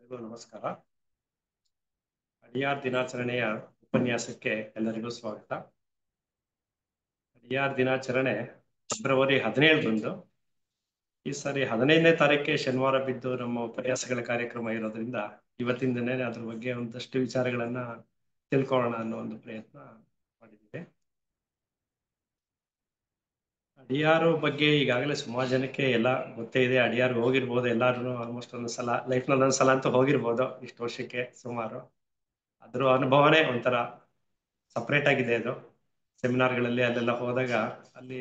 ಎಲ್ಲರಿಗೂ ನಮಸ್ಕಾರ. ಅಡಿಯಾರ್ ದಿನಾಚರಣೆಯ ಉಪನ್ಯಾಸಕ್ಕೆ ಎಲ್ಲರಿಗೂ ಸ್ವಾಗತ. ಅಡಿಯಾರ್ ದಿನಾಚರಣೆ ಫೆಬ್ರವರಿ 17 ಈ ಸಾರಿ 15ನೇ ತಾರೀಕಿಗೆ ಶನಿವಾರ ಬಿದ್ದು ನಮ್ಮ ಉಪನ್ಯಾಸಗಳ ಕಾರ್ಯಕ್ರಮ ಇರೋದ್ರಿಂದ ಇವತ್ತಿನ ದಿನ ಅದ್ರ ಬಗ್ಗೆ ಒಂದಷ್ಟು ವಿಚಾರಗಳನ್ನ ತಿಳ್ಕೊಳ್ಳೋಣ ಅನ್ನೋ ಒಂದು ಪ್ರಯತ್ನ ಮಾಡಿದ್ದೀವಿ. ಅಡಿಯಾರು ಬಗ್ಗೆ ಈಗಾಗಲೇ ಸುಮಾರು ಜನಕ್ಕೆ ಎಲ್ಲ ಗೊತ್ತೇ ಇದೆ. ಅಡಿಯಾರ್ಗೆ ಹೋಗಿರ್ಬೋದು ಎಲ್ಲಾರು, ಆಲ್ಮೋಸ್ಟ್ ಒಂದ್ಸಲ ಲೈಫ್ನಲ್ಲಿ ಒಂದ್ಸಲ ಅಂತೂ ಹೋಗಿರ್ಬೋದು ಇಷ್ಟು ವರ್ಷಕ್ಕೆ ಸುಮಾರು. ಅದ್ರ ಅನುಭವನೇ ಒಂಥರ ಸಪ್ರೇಟ್ ಆಗಿದೆ. ಅದು ಸೆಮಿನಾರ್ಗಳಲ್ಲಿ ಅಲ್ಲೆಲ್ಲ ಹೋದಾಗ ಅಲ್ಲಿ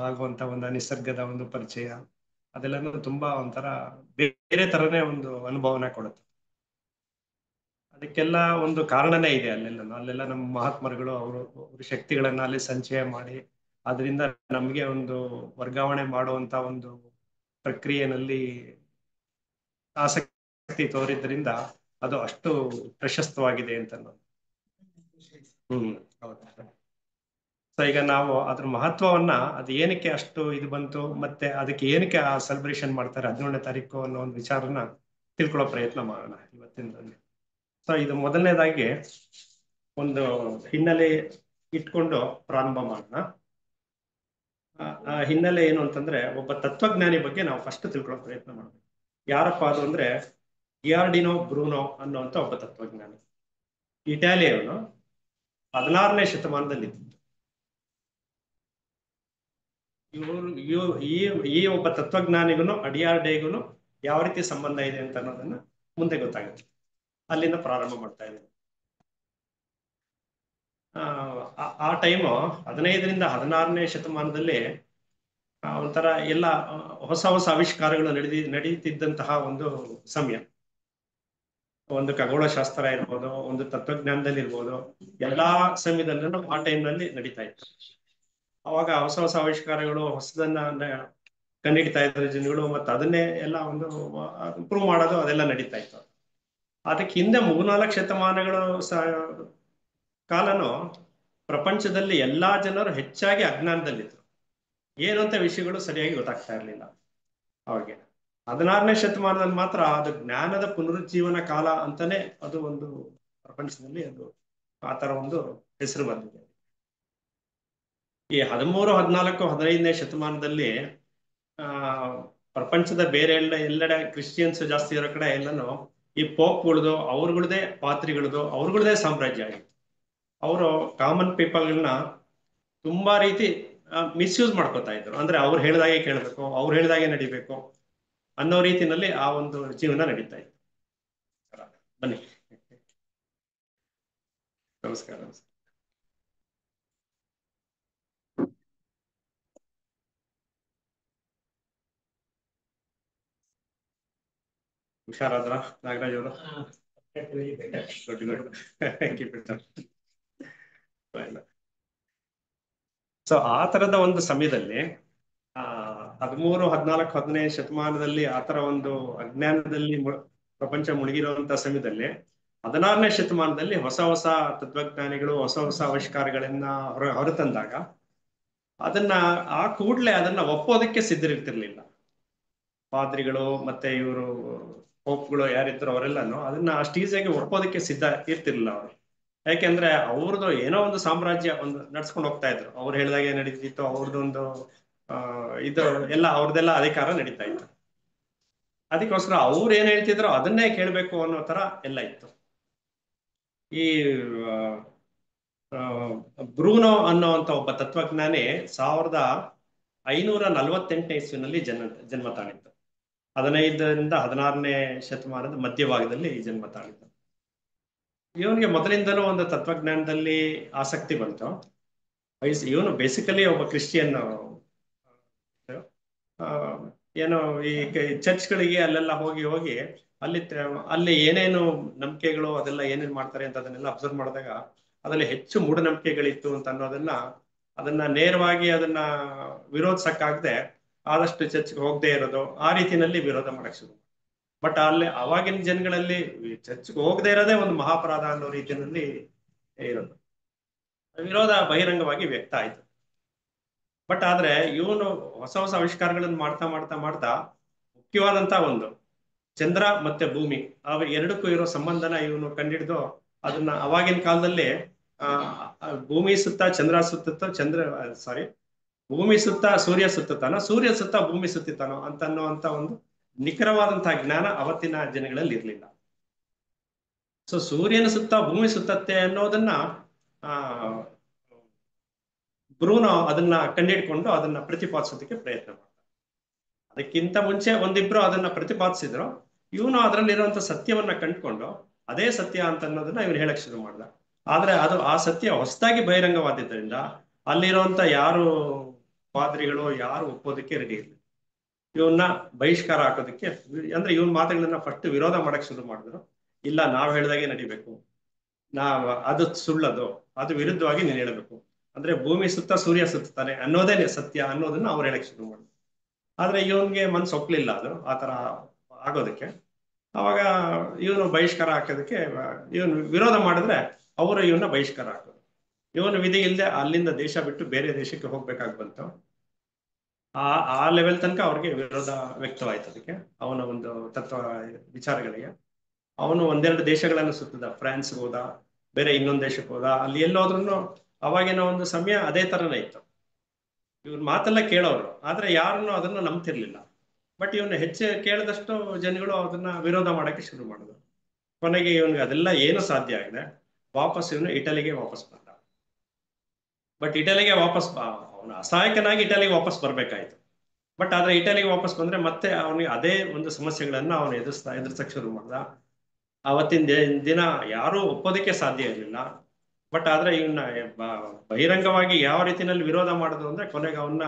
ಆಗುವಂತ ಒಂದು ನಿಸರ್ಗದ ಒಂದು ಪರಿಚಯ ಅದೆಲ್ಲನೂ ತುಂಬಾ ಒಂಥರ ಬೇರೆ ತರನೇ ಒಂದು ಅನುಭವನ ಕೊಡುತ್ತೆ. ಅದಕ್ಕೆಲ್ಲ ಒಂದು ಕಾರಣನೇ ಇದೆ. ಅಲ್ಲೆಲ್ಲ ನಮ್ಮ ಮಹಾತ್ಮರುಗಳು ಅವ್ರ ಶಕ್ತಿಗಳನ್ನ ಅಲ್ಲಿ ಸಂಚಯ ಮಾಡಿ ಅದರಿಂದ ನಮಗೆ ಒಂದು ವರ್ಗಾವಣೆ ಮಾಡುವಂತ ಒಂದು ಪ್ರಕ್ರಿಯೆನಲ್ಲಿ ಆಸಕ್ತಿ ತೋರಿದ್ರಿಂದ ಅದು ಅಷ್ಟು ಪ್ರಶಸ್ತವಾಗಿದೆ ಅಂತ ಹೌದು. ಸೊ ಈಗ ನಾವು ಅದ್ರ ಮಹತ್ವವನ್ನ ಅದು ಏನಕ್ಕೆ ಅಷ್ಟು ಇದು ಬಂತು, ಮತ್ತೆ ಅದಕ್ಕೆ ಏನಕ್ಕೆ ಆ ಸೆಲೆಬ್ರೇಷನ್ ಮಾಡ್ತಾರೆ 17ನೇ ತಾರೀಕು ಅನ್ನೋ ಒಂದು ವಿಚಾರನ ತಿಳ್ಕೊಳ್ಳೋ ಪ್ರಯತ್ನ ಮಾಡೋಣ ಇವತ್ತಿನ. ಸೊ ಇದು ಮೊದಲನೇದಾಗಿ ಒಂದು ಹಿನ್ನೆಲೆ ಇಟ್ಕೊಂಡು ಪ್ರಾರಂಭ ಮಾಡೋಣ. ಆ ಹಿನ್ನೆಲೆ ಏನು ಅಂತಂದ್ರೆ, ಒಬ್ಬ ತತ್ವಜ್ಞಾನಿ ಬಗ್ಗೆ ನಾವು ಫಸ್ಟ್ ತಿಳ್ಕೊಳ್ಳೋ ಪ್ರಯತ್ನ ಮಾಡ್ಬೇಕು. ಯಾರಪ್ಪ ಅದು ಅಂದ್ರೆ ಗಿಯಾರ್ಡಿನೋ ಬ್ರೂನೋ ಅನ್ನುವಂತ ಒಬ್ಬ ತತ್ವಜ್ಞಾನಿ, ಇಟಾಲಿಯವನು, 16ನೇ ಶತಮಾನದಲ್ಲಿ. ಈ ಒಬ್ಬ ತತ್ವಜ್ಞಾನಿಗೂ ಅಡಿಯಾರ್ ಡೇಗೂ ಯಾವ ರೀತಿ ಸಂಬಂಧ ಇದೆ ಅಂತ ಅನ್ನೋದನ್ನ ಮುಂದೆ ಗೊತ್ತಾಗುತ್ತೆ. ಅಲ್ಲಿಂದ ಪ್ರಾರಂಭ ಮಾಡ್ತಾ ಇದ್ದೀನಿ. ಆ ಟೈಮು 15ರಿಂದ 16ನೇ ಶತಮಾನದಲ್ಲಿ ಒಂಥರ ಎಲ್ಲ ಹೊಸ ಹೊಸ ಆವಿಷ್ಕಾರಗಳು ನಡೀತಿದ್ದಂತಹ ಒಂದು ಸಮಯ. ಒಂದು ಖಗೋಳಶಾಸ್ತ್ರ ಇರ್ಬೋದು, ಒಂದು ತತ್ವಜ್ಞಾನದಲ್ಲಿ ಇರ್ಬೋದು, ಎಲ್ಲಾ ಸಮಯದಲ್ಲೂ ಆ ಟೈಮ್ನಲ್ಲಿ ನಡೀತಾ ಇತ್ತು. ಅವಾಗ ಹೊಸ ಹೊಸ ಆವಿಷ್ಕಾರಗಳು, ಹೊಸದನ್ನ ಕಂಡುಹಿಡಿತಾ ಇದ್ರು ಜನಗಳು, ಮತ್ತೆ ಅದನ್ನೇ ಎಲ್ಲ ಒಂದು ಪ್ರೂವ್ ಮಾಡೋದು ಅದೆಲ್ಲ ನಡೀತಾ ಇತ್ತು. ಅದಕ್ಕೆ ಹಿಂದೆ 3-4 ಶತಮಾನಗಳು ಕಾಲನು ಪ್ರಪಂಚದಲ್ಲಿ ಎಲ್ಲಾ ಜನರು ಹೆಚ್ಚಾಗಿ ಅಜ್ಞಾನದಲ್ಲಿದ್ರು. ಏನು ಅಂತ ವಿಷಯಗಳು ಸರಿಯಾಗಿ ಗೊತ್ತಾಗ್ತಾ ಇರಲಿಲ್ಲ ಅವ್ರಿಗೆ. 16ನೇ ಶತಮಾನದಲ್ಲಿ ಮಾತ್ರ ಅದು ಜ್ಞಾನದ ಪುನರುಜ್ಜೀವನ ಕಾಲ ಅಂತಾನೆ ಅದು ಒಂದು ಪ್ರಪಂಚದಲ್ಲಿ ಅದು ಆ ತರ ಒಂದು ಹೆಸರು ಬಂದಿದೆ. ಈ 13, 14, 15ನೇ ಶತಮಾನದಲ್ಲಿ ಪ್ರಪಂಚದ ಬೇರೆ ಎಲ್ಲೆಡೆ ಕ್ರಿಶ್ಚಿಯನ್ಸ್ ಜಾಸ್ತಿ ಇರೋ ಕಡೆ ಎಲ್ಲನೂ ಈ ಪೋಪ್ಗಳದು, ಅವ್ರಗಳದೇ ಪಾತ್ರಿಗಳದು, ಅವ್ರಗಳದೇ ಸಾಮ್ರಾಜ್ಯ ಆಗಿತ್ತು. ಅವರು ಕಾಮನ್ ಪೀಪಲ್ಗಳನ್ನ ತುಂಬಾ ರೀತಿ ಮಿಸ್ಯೂಸ್ ಮಾಡ್ಕೋತಾ ಇದ್ರು. ಅಂದ್ರೆ ಅವ್ರು ಹೇಳ್ದಾಗೆ ಕೇಳಬೇಕು, ಅವ್ರು ಹೇಳ್ದಾಗೆ ನಡಿಬೇಕು ಅನ್ನೋ ರೀತಿನಲ್ಲಿ ಆ ಒಂದು ಜೀವನ ನಡೀತಾ ಇತ್ತು. ಬನ್ನಿ. ನಮಸ್ಕಾರ. ಹುಷಾರಾದ್ರ ನಾಗರಾಜ್ ಅವರು? ಸೊ ಆ ತರದ ಒಂದು ಸಮಯದಲ್ಲಿ 13, 14, 15ನೇ ಶತಮಾನದಲ್ಲಿ ಆತರ ಒಂದು ಅಜ್ಞಾನದಲ್ಲಿ ಪ್ರಪಂಚ ಮುಳುಗಿರುವಂತ ಸಮಯದಲ್ಲಿ 16ನೇ ಶತಮಾನದಲ್ಲಿ ಹೊಸ ಹೊಸ ತತ್ವಜ್ಞಾನಿಗಳು ಹೊಸ ಹೊಸ ಆವಿಷ್ಕಾರಗಳನ್ನ ಹೊರತಂದಾಗ ಅದನ್ನ ಆ ಕೂಡ್ಲೆ ಅದನ್ನ ಒಪ್ಪೋದಕ್ಕೆ ಸಿದ್ಧರಿರ್ತಿರ್ಲಿಲ್ಲ. ಪಾದ್ರಿಗಳು ಮತ್ತೆ ಇವರು ಪೋಪ್ಗಳು ಯಾರಿದ್ರು ಅವರೆಲ್ಲಾನು ಅದನ್ನ ಅಷ್ಟು ಈಸಿಯಾಗಿ ಒಪ್ಪೋದಕ್ಕೆ ಸಿದ್ಧ ಇರ್ತಿರ್ಲಿಲ್ಲ ಅವರು. ಯಾಕೆಂದ್ರೆ ಅವ್ರದ್ದು ಏನೋ ಒಂದು ಸಾಮ್ರಾಜ್ಯ ಒಂದು ನಡ್ಸ್ಕೊಂಡು ಹೋಗ್ತಾ ಇದ್ರು. ಅವ್ರು ಹೇಳಿದಾಗೆ ನಡೀತಿತ್ತು, ಅವ್ರದ್ದೊಂದು ಇದು ಎಲ್ಲ ಅವ್ರದ್ದೆಲ್ಲ ಅಧಿಕಾರ ನಡೀತಾ ಇತ್ತು. ಅದಕ್ಕೋಸ್ಕರ ಅವ್ರು ಏನ್ ಹೇಳ್ತಿದ್ರು ಅದನ್ನೇ ಕೇಳ್ಬೇಕು ಅನ್ನೋ ತರ ಎಲ್ಲ ಇತ್ತು. ಈ ಬ್ರೂನೋ ಅನ್ನೋಂತ ಒಬ್ಬ ತತ್ವಜ್ಞಾನಿ 1548ನೇ ಇಸ್ವಿನಲ್ಲಿ ಜನ್ಮ ತಾಳಿತ್ತು. 15ರಿಂದ 16ನೇ ಶತಮಾನದ ಮಧ್ಯಭಾಗದಲ್ಲಿ ಜನ್ಮ ತಾಳಿತ್ತು. ಇವನಿಗೆ ಮೊದಲಿಂದಲೂ ಒಂದು ತತ್ವಜ್ಞಾನದಲ್ಲಿ ಆಸಕ್ತಿ ಬಂತು. ಇವನು ಬೇಸಿಕಲಿ ಒಬ್ಬ ಕ್ರಿಶ್ಚಿಯನ್. ಏನೋ ಈ ಚರ್ಚ್ಗಳಿಗೆ ಅಲ್ಲೆಲ್ಲ ಹೋಗಿ ಹೋಗಿ ಅಲ್ಲಿ ಏನೇನು ನಂಬಿಕೆಗಳು ಅದೆಲ್ಲ ಏನೇನ್ ಮಾಡ್ತಾರೆ ಅಂತ ಅದನ್ನೆಲ್ಲ ಅಬ್ಸರ್ವ್ ಮಾಡಿದಾಗ ಅದರಲ್ಲಿ ಹೆಚ್ಚು ಮೂಢನಂಬಿಕೆಗಳಿತ್ತು ಅಂತ ಅದನ್ನ ನೇರವಾಗಿ ಅದನ್ನ ವಿರೋಧಿಸಕ್ಕಾಗದೆ ಆದಷ್ಟು ಚರ್ಚ್ಗೆ ಹೋಗದೆ ಇರೋದು, ಆ ರೀತಿಯಲ್ಲಿ ವಿರೋಧ ಮಾಡಕ್ ಶುರು. ಬಟ್ ಅಲ್ಲಿ ಅವಾಗಿನ ಜನಗಳಲ್ಲಿ ಚರ್ಚ್ಗೆ ಹೋಗದೆ ಇರೋದೇ ಒಂದು ಮಹಾಪರಾಧ ಅನ್ನೋ ರೀತಿಯಲ್ಲಿ ಇರೋದು. ವಿರೋಧ ಬಹಿರಂಗವಾಗಿ ವ್ಯಕ್ತ ಆಯ್ತು. ಬಟ್ ಆದ್ರೆ ಇವನು ಹೊಸ ಹೊಸ ಆವಿಷ್ಕಾರಗಳನ್ನು ಮಾಡ್ತಾ ಮಾಡ್ತಾ ಮಾಡ್ತಾ ಮುಖ್ಯವಾದಂತ ಒಂದು ಚಂದ್ರ ಮತ್ತೆ ಭೂಮಿ ಅವ ಎರಡಕ್ಕೂ ಇರೋ ಸಂಬಂಧನ ಇವನು ಕಂಡಿಡಿದು ಅದನ್ನ ಅವಾಗಿನ ಕಾಲದಲ್ಲಿ ಆ ಭೂಮಿ ಸುತ್ತ ಚಂದ್ರ ಸುತ್ತ ಚಂದ್ರ ಸಾರಿ ಭೂಮಿ ಸುತ್ತ ಸೂರ್ಯ ಸುತ್ತಾನೋ ಸೂರ್ಯ ಸುತ್ತ ಭೂಮಿ ಸುತ್ತಿತಾನೋ ಅನ್ನುವಂತ ಒಂದು ನಿಖರವಾದಂತಹ ಜ್ಞಾನ ಅವತ್ತಿನ ಜನಗಳಲ್ಲಿ ಇರಲಿಲ್ಲ. ಸೊ ಸೂರ್ಯನ ಸುತ್ತ ಭೂಮಿ ಸುತ್ತತ್ತೆ ಅನ್ನೋದನ್ನ ಆ ಬ್ರೂನೋ ಅದನ್ನ ಕಂಡಿಡ್ಕೊಂಡು ಅದನ್ನ ಪ್ರತಿಪಾದಿಸೋದಕ್ಕೆ ಪ್ರಯತ್ನ ಮಾಡ್ತಾರೆ. ಅದಕ್ಕಿಂತ ಮುಂಚೆ ಒಂದಿಬ್ರು ಅದನ್ನ ಪ್ರತಿಪಾದಿಸಿದ್ರು. ಇವನು ಅದರಲ್ಲಿರುವಂತ ಸತ್ಯವನ್ನ ಕಂಡುಕೊಂಡು ಅದೇ ಸತ್ಯ ಅಂತ ಅನ್ನೋದನ್ನ ಇವನು ಹೇಳಕ್ ಶುರು ಮಾಡ್ದ. ಆದ್ರೆ ಅದು ಆ ಸತ್ಯ ಹೊಸದಾಗಿ ಬಹಿರಂಗವಾದಿದ್ದರಿಂದ ಅಲ್ಲಿರುವಂತ ಯಾರು ಪಾದ್ರಿಗಳು ಯಾರು ಒಪ್ಪೋದಕ್ಕೆ ರೆಡಿ ಇರಲಿಲ್ಲ. ಇವನ್ನ ಬಹಿಷ್ಕಾರ ಹಾಕೋದಕ್ಕೆ ಅಂದ್ರೆ ಇವನ್ ಮಾತುಗಳನ್ನ ಫಸ್ಟ್ ವಿರೋಧ ಮಾಡಕ್ ಶುರು ಮಾಡಿದ್ರು. ಇಲ್ಲ, ನಾವ್ ಹೇಳ್ದಾಗೆ ನಡಿಬೇಕು, ಅದು ಸುಳ್ಳದು, ಅದು ವಿರುದ್ಧವಾಗಿ ನೀನ್ ಹೇಳ್ಬೇಕು, ಅಂದ್ರೆ ಭೂಮಿ ಸುತ್ತ ಸೂರ್ಯ ಸುತ್ತಾನೆ ಅನ್ನೋದೇ ಸತ್ಯ ಅನ್ನೋದನ್ನ ಅವ್ರು ಹೇಳಕ್ ಶುರು ಮಾಡಿದ್ರು. ಆದ್ರೆ ಇವನ್ಗೆ ಮನ್ಸು ಒಪ್ಲಿಲ್ಲ ಅದು ಆತರ ಆಗೋದಕ್ಕೆ. ಅವಾಗ ಇವನು ಬಹಿಷ್ಕಾರ ಹಾಕೋದಕ್ಕೆ ಇವನು ವಿರೋಧ ಮಾಡಿದ್ರೆ ಅವರು ಇವನ್ನ ಬಹಿಷ್ಕಾರ ಹಾಕೋದು. ಇವನು ವಿಧಿ ಇಲ್ಲದೆ ಅಲ್ಲಿಂದ ದೇಶ ಬಿಟ್ಟು ಬೇರೆ ದೇಶಕ್ಕೆ ಹೋಗ್ಬೇಕಾಗಿ ಬಂತು. ಆ ಲೆವೆಲ್ ತನಕ ಅವ್ರಿಗೆ ವಿರೋಧ ವ್ಯಕ್ತವಾಯ್ತು ಅದಕ್ಕೆ, ಅವನ ಒಂದು ತತ್ವ ವಿಚಾರಗಳಿಗೆ. ಅವನು ಒಂದೆರಡು ದೇಶಗಳನ್ನು ಸುತ್ತದ, ಫ್ರಾನ್ಸ್ ಹೋದ, ಬೇರೆ ಇನ್ನೊಂದು ದೇಶಕ್ಕೆ ಹೋದ. ಅಲ್ಲಿ ಎಲ್ಲೋದ್ರೂ ಅವಾಗಿನ ಒಂದು ಸಮಯ ಅದೇ ತರನೇ ಇತ್ತು. ಇವ್ರ ಮಾತೆಲ್ಲ ಕೇಳೋರು, ಆದ್ರೆ ಯಾರನ್ನು ಅದನ್ನು ನಂಬ್ತಿರ್ಲಿಲ್ಲ. ಬಟ್ ಇವನ್ನ ಹೆಚ್ಚು ಕೇಳಿದಷ್ಟು ಜನಗಳು ಅದನ್ನ ವಿರೋಧ ಮಾಡಕ್ಕೆ ಶುರು ಮಾಡಿದ್ರು. ಕೊನೆಗೆ ಇವನ್ಗೆ ಅದೆಲ್ಲ ಏನು ಸಾಧ್ಯ ಆಗಿದೆ, ವಾಪಸ್ ಇವನು ಇಟಲಿಗೆ ವಾಪಸ್ ಬಂದ. ಬಟ್ ಇಟಲಿಗೆ ವಾಪಸ್ ಅವನು ಅಸಹಾಯಕನಾಗಿ ಇಟಲಿಗೆ ವಾಪಸ್ ಬರ್ಬೇಕಾಯ್ತು. ಬಟ್ ಆದ್ರೆ ಇಟಲಿಗೆ ವಾಪಸ್ ಬಂದ್ರೆ ಮತ್ತೆ ಅವನಿಗೆ ಅದೇ ಒಂದು ಸಮಸ್ಯೆಗಳನ್ನ ಅವನು ಎದುರಿಸಕ್ ಶುರು ಮಾಡ್ದ. ಅವತ್ತಿನ ದಿನ ಯಾರೂ ಒಪ್ಪೋದಕ್ಕೆ ಸಾಧ್ಯ ಇರಲಿಲ್ಲ. ಬಟ್ ಆದ್ರೆ ಇವನ್ನ ಬಹಿರಂಗವಾಗಿ ಯಾವ ರೀತಿಯಲ್ಲಿ ವಿರೋಧ ಮಾಡಿದ್ರು ಅಂದ್ರೆ ಕೊನೆಗೆ ಅವನ್ನ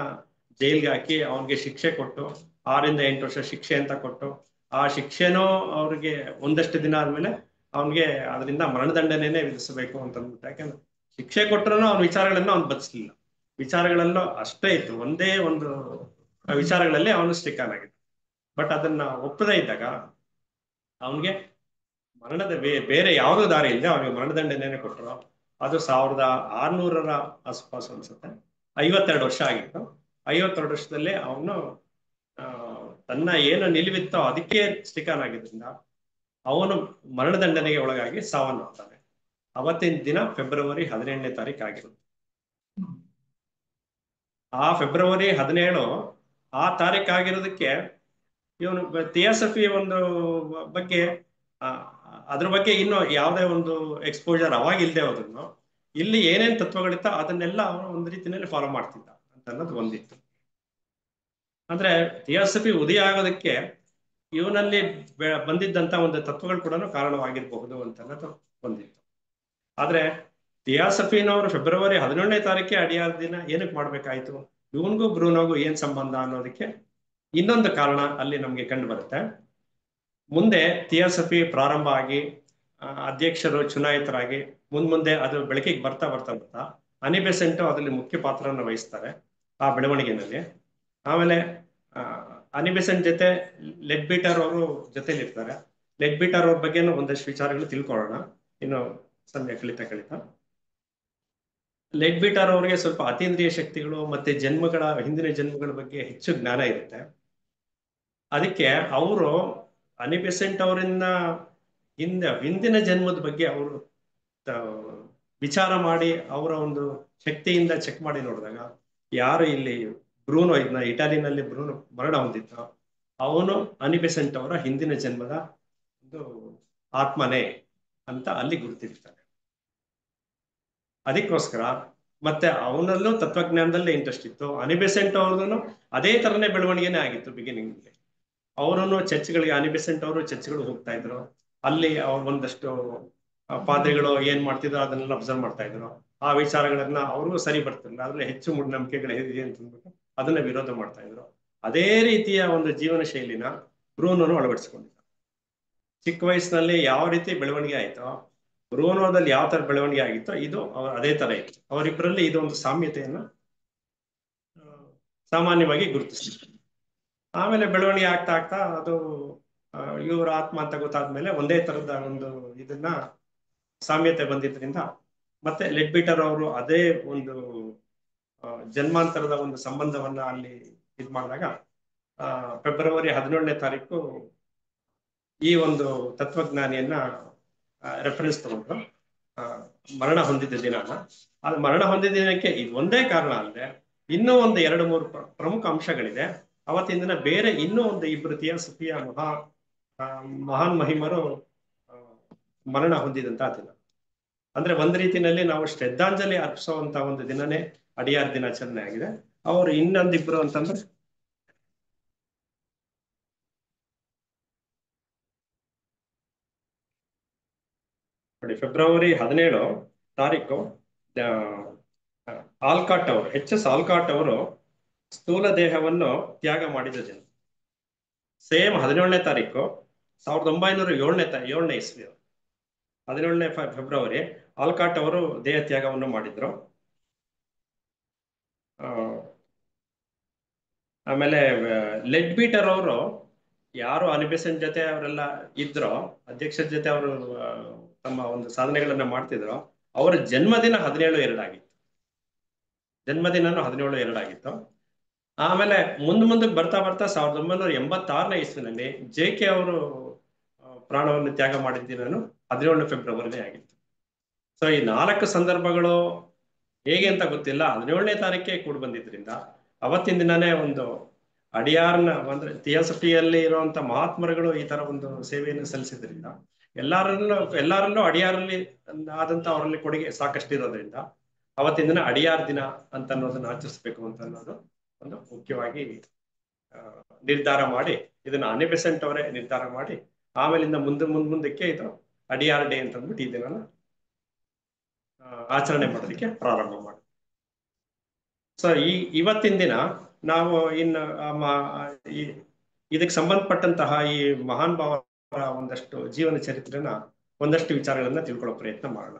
ಜೈಲ್ಗೆ ಹಾಕಿ ಅವನಿಗೆ ಶಿಕ್ಷೆ ಕೊಟ್ಟು 6 ರಿಂದ 8 ವರ್ಷ ಶಿಕ್ಷೆ ಅಂತ ಕೊಟ್ಟು, ಆ ಶಿಕ್ಷೆನೂ ಅವ್ರಿಗೆ ಒಂದಷ್ಟು ದಿನ ಆದ್ಮೇಲೆ ಅವನಿಗೆ ಅದರಿಂದ ಮರಣದಂಡನೆನೇ ವಿಧಿಸಬೇಕು ಅಂತ ಅಂದ್ಬಿಟ್ಟು. ಯಾಕಂದ್ರೆ ಶಿಕ್ಷೆ ಕೊಟ್ಟರು ಅವನ ವಿಚಾರಗಳನ್ನ ಅವ್ನು ಬದಿಸ್ಲಿಲ್ಲ. ವಿಚಾರಗಳಲ್ಲೂ ಅಷ್ಟೇ ಇತ್ತು, ಒಂದೇ ಒಂದು ವಿಚಾರಗಳಲ್ಲಿ ಅವನು ಸ್ಟಿಕ್ ಆನ್ ಆಗಿದ್ದ. ಬಟ್ ಅದನ್ನ ಒಪ್ಪದೇ ಇದ್ದಾಗ ಅವನಿಗೆ ಮರಣದ ಬೇರೆ ಯಾವುದೋ ದಾರಿ ಇಲ್ಲದೆ ಅವನಿಗೆ ಮರಣದಂಡನೆನೇ ಕೊಟ್ಟರು. ಅದು 1600ರ ಆಸ್ಪಾಸ್ ಅನ್ಸುತ್ತೆ. 52 ವರ್ಷ ಆಗಿತ್ತು. 52 ವರ್ಷದಲ್ಲಿ ಅವನು ತನ್ನ ಏನು ನಿಲುವಿತ್ತೋ ಅದಕ್ಕೆ ಸ್ಟಿಕ್ ಆನ್ ಆಗಿದ್ರಿಂದ ಅವನು ಮರಣದಂಡನೆಗೆ ಒಳಗಾಗಿ ಸಾವನ್ನಪ್ತಾನೆ. ಅವತ್ತಿನ ದಿನ ಫೆಬ್ರವರಿ 17ನೇ ತಾರೀಕು ಆಗಿರುತ್ತೆ. ಆ ಫೆಬ್ರವರಿ 17 ಆ ತಾರೀಕು ಆಗಿರೋದಕ್ಕೆ ಇವನು ಥಿಯಾಸಫಿ ಒಂದು ಬಗ್ಗೆ ಅದ್ರ ಬಗ್ಗೆ ಇನ್ನು ಯಾವುದೇ ಒಂದು ಎಕ್ಸ್ಪೋಜರ್ ಅವಾಗ ಇಲ್ಲದೆ ಹೋದ್ರು ಇಲ್ಲಿ ಏನೇನ್ ತತ್ವಗಳಿತ್ತ ಅದನ್ನೆಲ್ಲ ಅವನು ಒಂದು ರೀತಿಯಲ್ಲಿ ಫಾಲೋ ಮಾಡ್ತಿದ್ದ ಅಂತ ಅನ್ನೋದು ಒಂದಿತ್ತು. ಅಂದ್ರೆ ಥಿಯಾಸಫಿ ಉದಯ ಆಗೋದಕ್ಕೆ ಇವನಲ್ಲಿ ಬಂದಿದ್ದಂತ ಒಂದು ತತ್ವಗಳು ಕೂಡ ಕಾರಣವಾಗಿರಬಹುದು ಅಂತ ಅನ್ನೋದು ಒಂದಿತ್ತು. ಆದ್ರೆ ಥಿಯಾಸಫಿನವರು ಫೆಬ್ರವರಿ 17ನೇ ತಾರೀಕೆ ಅಡಿಯಾದ ದಿನ ಏನಕ್ಕೆ ಮಾಡ್ಬೇಕಾಯ್ತು, ಇವನ್ಗೂ ಬ್ರೂನೋಗೂ ಏನ್ ಸಂಬಂಧ ಅನ್ನೋದಕ್ಕೆ ಇನ್ನೊಂದು ಕಾರಣ ಅಲ್ಲಿ ನಮ್ಗೆ ಕಂಡು ಬರುತ್ತೆ. ಮುಂದೆ ಥಿಯಾಸಫಿ ಪ್ರಾರಂಭ ಆಗಿ ಅಧ್ಯಕ್ಷರು ಚುನಾಯಿತರಾಗಿ ಮುಂದೆ ಅದು ಬೆಳಕಿಗೆ ಬರ್ತಾ ಬರ್ತಾ ಬರ್ತಾ ಅನಿ ಬೆಸೆಂಟ್ ಅದರಲ್ಲಿ ಮುಖ್ಯ ಪಾತ್ರವನ್ನು ವಹಿಸ್ತಾರೆ ಆ ಬೆಳವಣಿಗೆನಲ್ಲಿ. ಆಮೇಲೆ ಅನಿ ಬೆಸೆಂಟ್ ಜೊತೆ ಲೆಡ್ಬೀಟರ್ ಅವರು ಜೊತೆಲಿ ಇರ್ತಾರೆ. ಲೆಡ್ಬೀಟರ್ ಅವ್ರ ಬಗ್ಗೆನೂ ಒಂದಷ್ಟು ವಿಚಾರಗಳು ತಿಳ್ಕೊಳ್ಳೋಣ ಇನ್ನು ಸಮಯ ಕಲಿತಾ. ಲೆಡ್ಬೀಟರ್ ಅವರಿಗೆ ಸ್ವಲ್ಪ ಅತೀಂದ್ರಿಯ ಶಕ್ತಿಗಳು ಮತ್ತೆ ಹಿಂದಿನ ಜನ್ಮಗಳ ಬಗ್ಗೆ ಹೆಚ್ಚು ಜ್ಞಾನ ಇರುತ್ತೆ. ಅದಕ್ಕೆ ಅವರು ಅನಿ ಬೆಸೆಂಟ್ ಅವರಿಂದ ಹಿಂದಿನ ಜನ್ಮದ ಬಗ್ಗೆ ಅವರು ವಿಚಾರ ಮಾಡಿ ಅವರ ಒಂದು ಶಕ್ತಿಯಿಂದ ಚೆಕ್ ಮಾಡಿ ನೋಡಿದಾಗ ಯಾರು ಇಲ್ಲಿ ಬ್ರೂನೋ ಇದನ್ನ ಇಟಾಲಿನಲ್ಲಿ ಬ್ರೂನೋ ಮರಣ ಹೊಂದಿದ್ದ ಅವನು ಅನಿ ಬೆಸೆಂಟ್ ಅವರ ಹಿಂದಿನ ಜನ್ಮದ ಒಂದು ಆತ್ಮನೇ ಅಂತ ಅಲ್ಲಿ ಗುರುತಿರ್ತಾರೆ. ಅದಕ್ಕೋಸ್ಕರ ಮತ್ತೆ ಅವನಲ್ಲೂ ತತ್ವಜ್ಞಾನದಲ್ಲೇ ಇಂಟ್ರೆಸ್ಟ್ ಇತ್ತು. ಅನಿ ಬೆಸೆಂಟ್ ಅವ್ರದ್ದು ಅದೇ ತರನೇ ಬೆಳವಣಿಗೆನೇ ಆಗಿತ್ತು ಬಿಗಿನಿಂಗ್. ಅವರನ್ನು ಚರ್ಚ್ಗಳಿಗೆ ಅನಿ ಬೆಸೆಂಟ್ ಅವರು ಚರ್ಚ್ಗಳು ಹೋಗ್ತಾ ಇದ್ರು. ಅಲ್ಲಿ ಅವ್ರು ಒಂದಷ್ಟು ಪಾದ್ರಿಗಳು ಏನ್ ಮಾಡ್ತಿದ್ರು ಅದನ್ನೆಲ್ಲ ಅಬ್ಸರ್ವ್ ಮಾಡ್ತಾ ಇದ್ರು. ಆ ವಿಚಾರಗಳನ್ನ ಅವ್ರಿಗೂ ಸರಿ ಬರ್ತಿರ್ಲಿಲ್ಲ, ಅದ್ರಲ್ಲಿ ಹೆಚ್ಚು ಮೂಢನಂಬಿಕೆಗಳು ಹೇಗಿದೆ ಅಂತ ಅಂದ್ಬಿಟ್ಟು ಅದನ್ನ ವಿರೋಧ ಮಾಡ್ತಾ ಇದ್ರು. ಅದೇ ರೀತಿಯ ಒಂದು ಜೀವನ ಶೈಲಿನ ಬ್ರೂನೋನು ಅಳವಡಿಸ್ಕೊಂಡಿದ್ದ. ಚಿಕ್ಕ ವಯಸ್ಸಿನಲ್ಲಿ ಯಾವ ರೀತಿ ಬೆಳವಣಿಗೆ ಆಯ್ತೋ ಬ್ರೂನೋದಲ್ಲಿ ಯಾವ ತರ ಬೆಳವಣಿಗೆ ಆಗಿತ್ತೋ ಇದು ಅದೇ ತರ ಇತ್ತು. ಅವರಿಬ್ಬರಲ್ಲಿ ಇದೊಂದು ಸಾಮ್ಯತೆಯನ್ನ ಸಾಮಾನ್ಯವಾಗಿ ಗುರುತಿಸಿದ್ರು. ಆಮೇಲೆ ಬೆಳವಣಿಗೆ ಆಗ್ತಾ ಆಗ್ತಾ ಅದು ಇವರ ಆತ್ಮ ಅಂತ ಗೊತ್ತಾದ್ಮೇಲೆ ಒಂದೇ ತರದ ಒಂದು ಇದನ್ನ ಸಾಮ್ಯತೆ ಬಂದಿದ್ರಿಂದ ಮತ್ತೆ ಲೆಡ್ಬೀಟರ್ ಅವರು ಅದೇ ಒಂದು ಜನ್ಮಾಂತರದ ಒಂದು ಸಂಬಂಧವನ್ನ ಅಲ್ಲಿ ಇದ್ ಮಾಡಿದಾಗ ಫೆಬ್ರವರಿ 17ನೇ ತಾರೀಕು ಈ ಒಂದು ತತ್ವಜ್ಞಾನಿಯನ್ನ ರೆಫರೆನ್ಸ್ ತಗೊಂಡ್ರು ಆ, ಮರಣ ಹೊಂದಿದ್ದ ದಿನಾನ. ಅದು ಮರಣ ಹೊಂದಿದ್ದ ದಿನಕ್ಕೆ ಇದು ಒಂದೇ ಕಾರಣ ಅಲ್ಲದೆ ಇನ್ನೂ ಒಂದು ಎರಡು ಮೂರು ಪ್ರಮುಖ ಅಂಶಗಳಿದೆ. ಅವತ್ತಿನ ದಿನ ಬೇರೆ ಇನ್ನೂ ಒಂದು ಇಬ್ಬರು ಥಿಯಾಸಫಿಯ ಆ, ಮಹಾನ್ ಮಹಿಮರು ಆ, ಮರಣ ಹೊಂದಿದಂತಹ ದಿನ. ಅಂದ್ರೆ ಒಂದ್ ರೀತಿನಲ್ಲಿ ನಾವು ಶ್ರದ್ಧಾಂಜಲಿ ಅರ್ಪಿಸುವಂತ ಒಂದು ದಿನನೇ ಅಡಿಯಾರ್ ದಿನಾಚರಣೆ ಆಗಿದೆ. ಅವರು ಇನ್ನೊಂದಿಬ್ರು ಅಂತಂದ್ರೆ ನೋಡಿ, ಫೆಬ್ರವರಿ 17 ಆ, ಆಲ್ಕಾಟ್ ಅವರು, ಆಲ್ಕಾಟ್ ಅವರು ಸ್ಥೂಲ ದೇಹವನ್ನು ತ್ಯಾಗ ಮಾಡಿದ ದಿನ. ಸೇಮ್ 17ನೇ ತಾರೀಕು 1907ನೇ ಇಸ್ವಿ, 17ನೇ ಫೆಬ್ರವರಿ ಆಲ್ಕಾಟ್ ಅವರು ದೇಹ ತ್ಯಾಗವನ್ನು ಮಾಡಿದ್ರು. ಆ, ಆಮೇಲೆ ಲೆಡ್ ಬೀಟರ್ ಅವರು, ಯಾರು ಅನಿಬೆಸೆಂಟ್ ಜೊತೆ ಅವರೆಲ್ಲ ಇದ್ರೋ, ಅಧ್ಯಕ್ಷರ ಜೊತೆ ಅವರು ತಮ್ಮ ಒಂದು ಸಾಧನೆಗಳನ್ನ ಮಾಡ್ತಿದ್ರು, ಅವರ ಜನ್ಮದಿನ 17/2 ಆಗಿತ್ತು. ಜನ್ಮದಿನನು 17/2 ಆಗಿತ್ತು. ಆಮೇಲೆ ಮುಂದಕ್ಕೆ ಬರ್ತಾ ಬರ್ತಾ 1986ನೇ ಇಸ್ವಿನಲ್ಲಿ JK ಅವರು ಪ್ರಾಣವನ್ನು ತ್ಯಾಗ ಮಾಡಿದ್ದೀನನು 17ನೇ ಫೆಬ್ರವರಿನೇ ಆಗಿತ್ತು. ಸೊ ಈ 4 ಸಂದರ್ಭಗಳು ಹೇಗೆ ಅಂತ ಗೊತ್ತಿಲ್ಲ, 17ನೇ ತಾರೀಕೆ ಕೂಡ ಬಂದಿದ್ರಿಂದ ಅವತ್ತಿನ ದಿನನೇ ಒಂದು ಅಡಿಯಾರ್ನ ಅಂದ್ರೆ ಥಿಯಾಸಫಿಯಲ್ಲಿ ಇರುವಂತ ಮಹಾತ್ಮರುಗಳು ಈ ತರ ಒಂದು ಸೇವೆಯನ್ನು ಸಲ್ಲಿಸಿದ್ರಿಂದ ಎಲ್ಲರಲ್ಲೂ ಅಡಿಯಾರಲ್ಲಿ ಆದಂತ ಅವರಲ್ಲಿ ಕೊಡುಗೆ ಸಾಕಷ್ಟು ಇರೋದ್ರಿಂದ ಅವತ್ತಿನ ದಿನ ಅಡಿಯಾರ್ ದಿನ ಅಂತ ಅನ್ನೋದನ್ನ ಆಚರಿಸ್ಬೇಕು ಅಂತ ಅನ್ನೋದು ಒಂದು ಮುಖ್ಯವಾಗಿ ಆ, ನಿರ್ಧಾರ ಮಾಡಿ, ಇದನ್ನ ಅನಿಬೆಸೆಂಟ್ ಅವರೇ ನಿರ್ಧಾರ ಮಾಡಿ ಆಮೇಲಿಂದ ಮುಂದಕ್ಕೆ ಇದು ಅಡಿಯಾರ್ ಡೇ ಅಂತ ಅಂದ್ಬಿಟ್ಟು ಈ ದಿನ ಆಚರಣೆ ಮಾಡೋದಕ್ಕೆ ಪ್ರಾರಂಭ ಮಾಡಿ. ಸೊ ಇವತ್ತಿನ ದಿನ ನಾವು ಇನ್ನು ಇದಕ್ಕೆ ಸಂಬಂಧಪಟ್ಟಂತಹ ಈ ಮಹಾನ್ ಭಾವರ ಒಂದಷ್ಟು ಜೀವನ ಚರಿತ್ರೆನ, ಒಂದಷ್ಟು ವಿಚಾರಗಳನ್ನ ತಿಳ್ಕೊಳ್ಳೋ ಪ್ರಯತ್ನ ಮಾಡೋಣ.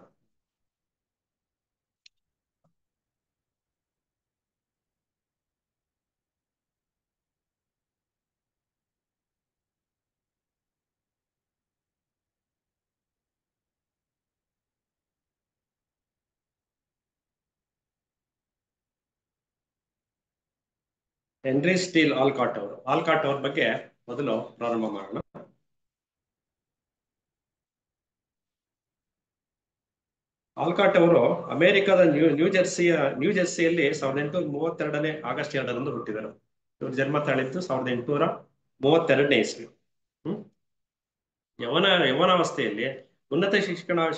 ಹೆನ್ರಿ ಸ್ಟೀಲ್ ಆಲ್ಕಾಟ್ ಅವ್ರ ಬಗ್ಗೆ ಮೊದಲು ಪ್ರಾರಂಭ ಮಾಡೋಣ. ಆಲ್ಕಾಟ್ ಅವರು ಅಮೆರಿಕದ ನ್ಯೂ ಜೆರ್ಸಿಯಲ್ಲಿ 1832 ಆಗಸ್ಟ್ 2ರಂದು ಹುಟ್ಟಿದರು. ಇವರು ಜನ್ಮ ತಾಳಿದ್ದು 1832ನೇ ಇಸ್ವಿ. ಯವನಾವಸ್ಥೆಯಲ್ಲಿ ಉನ್ನತ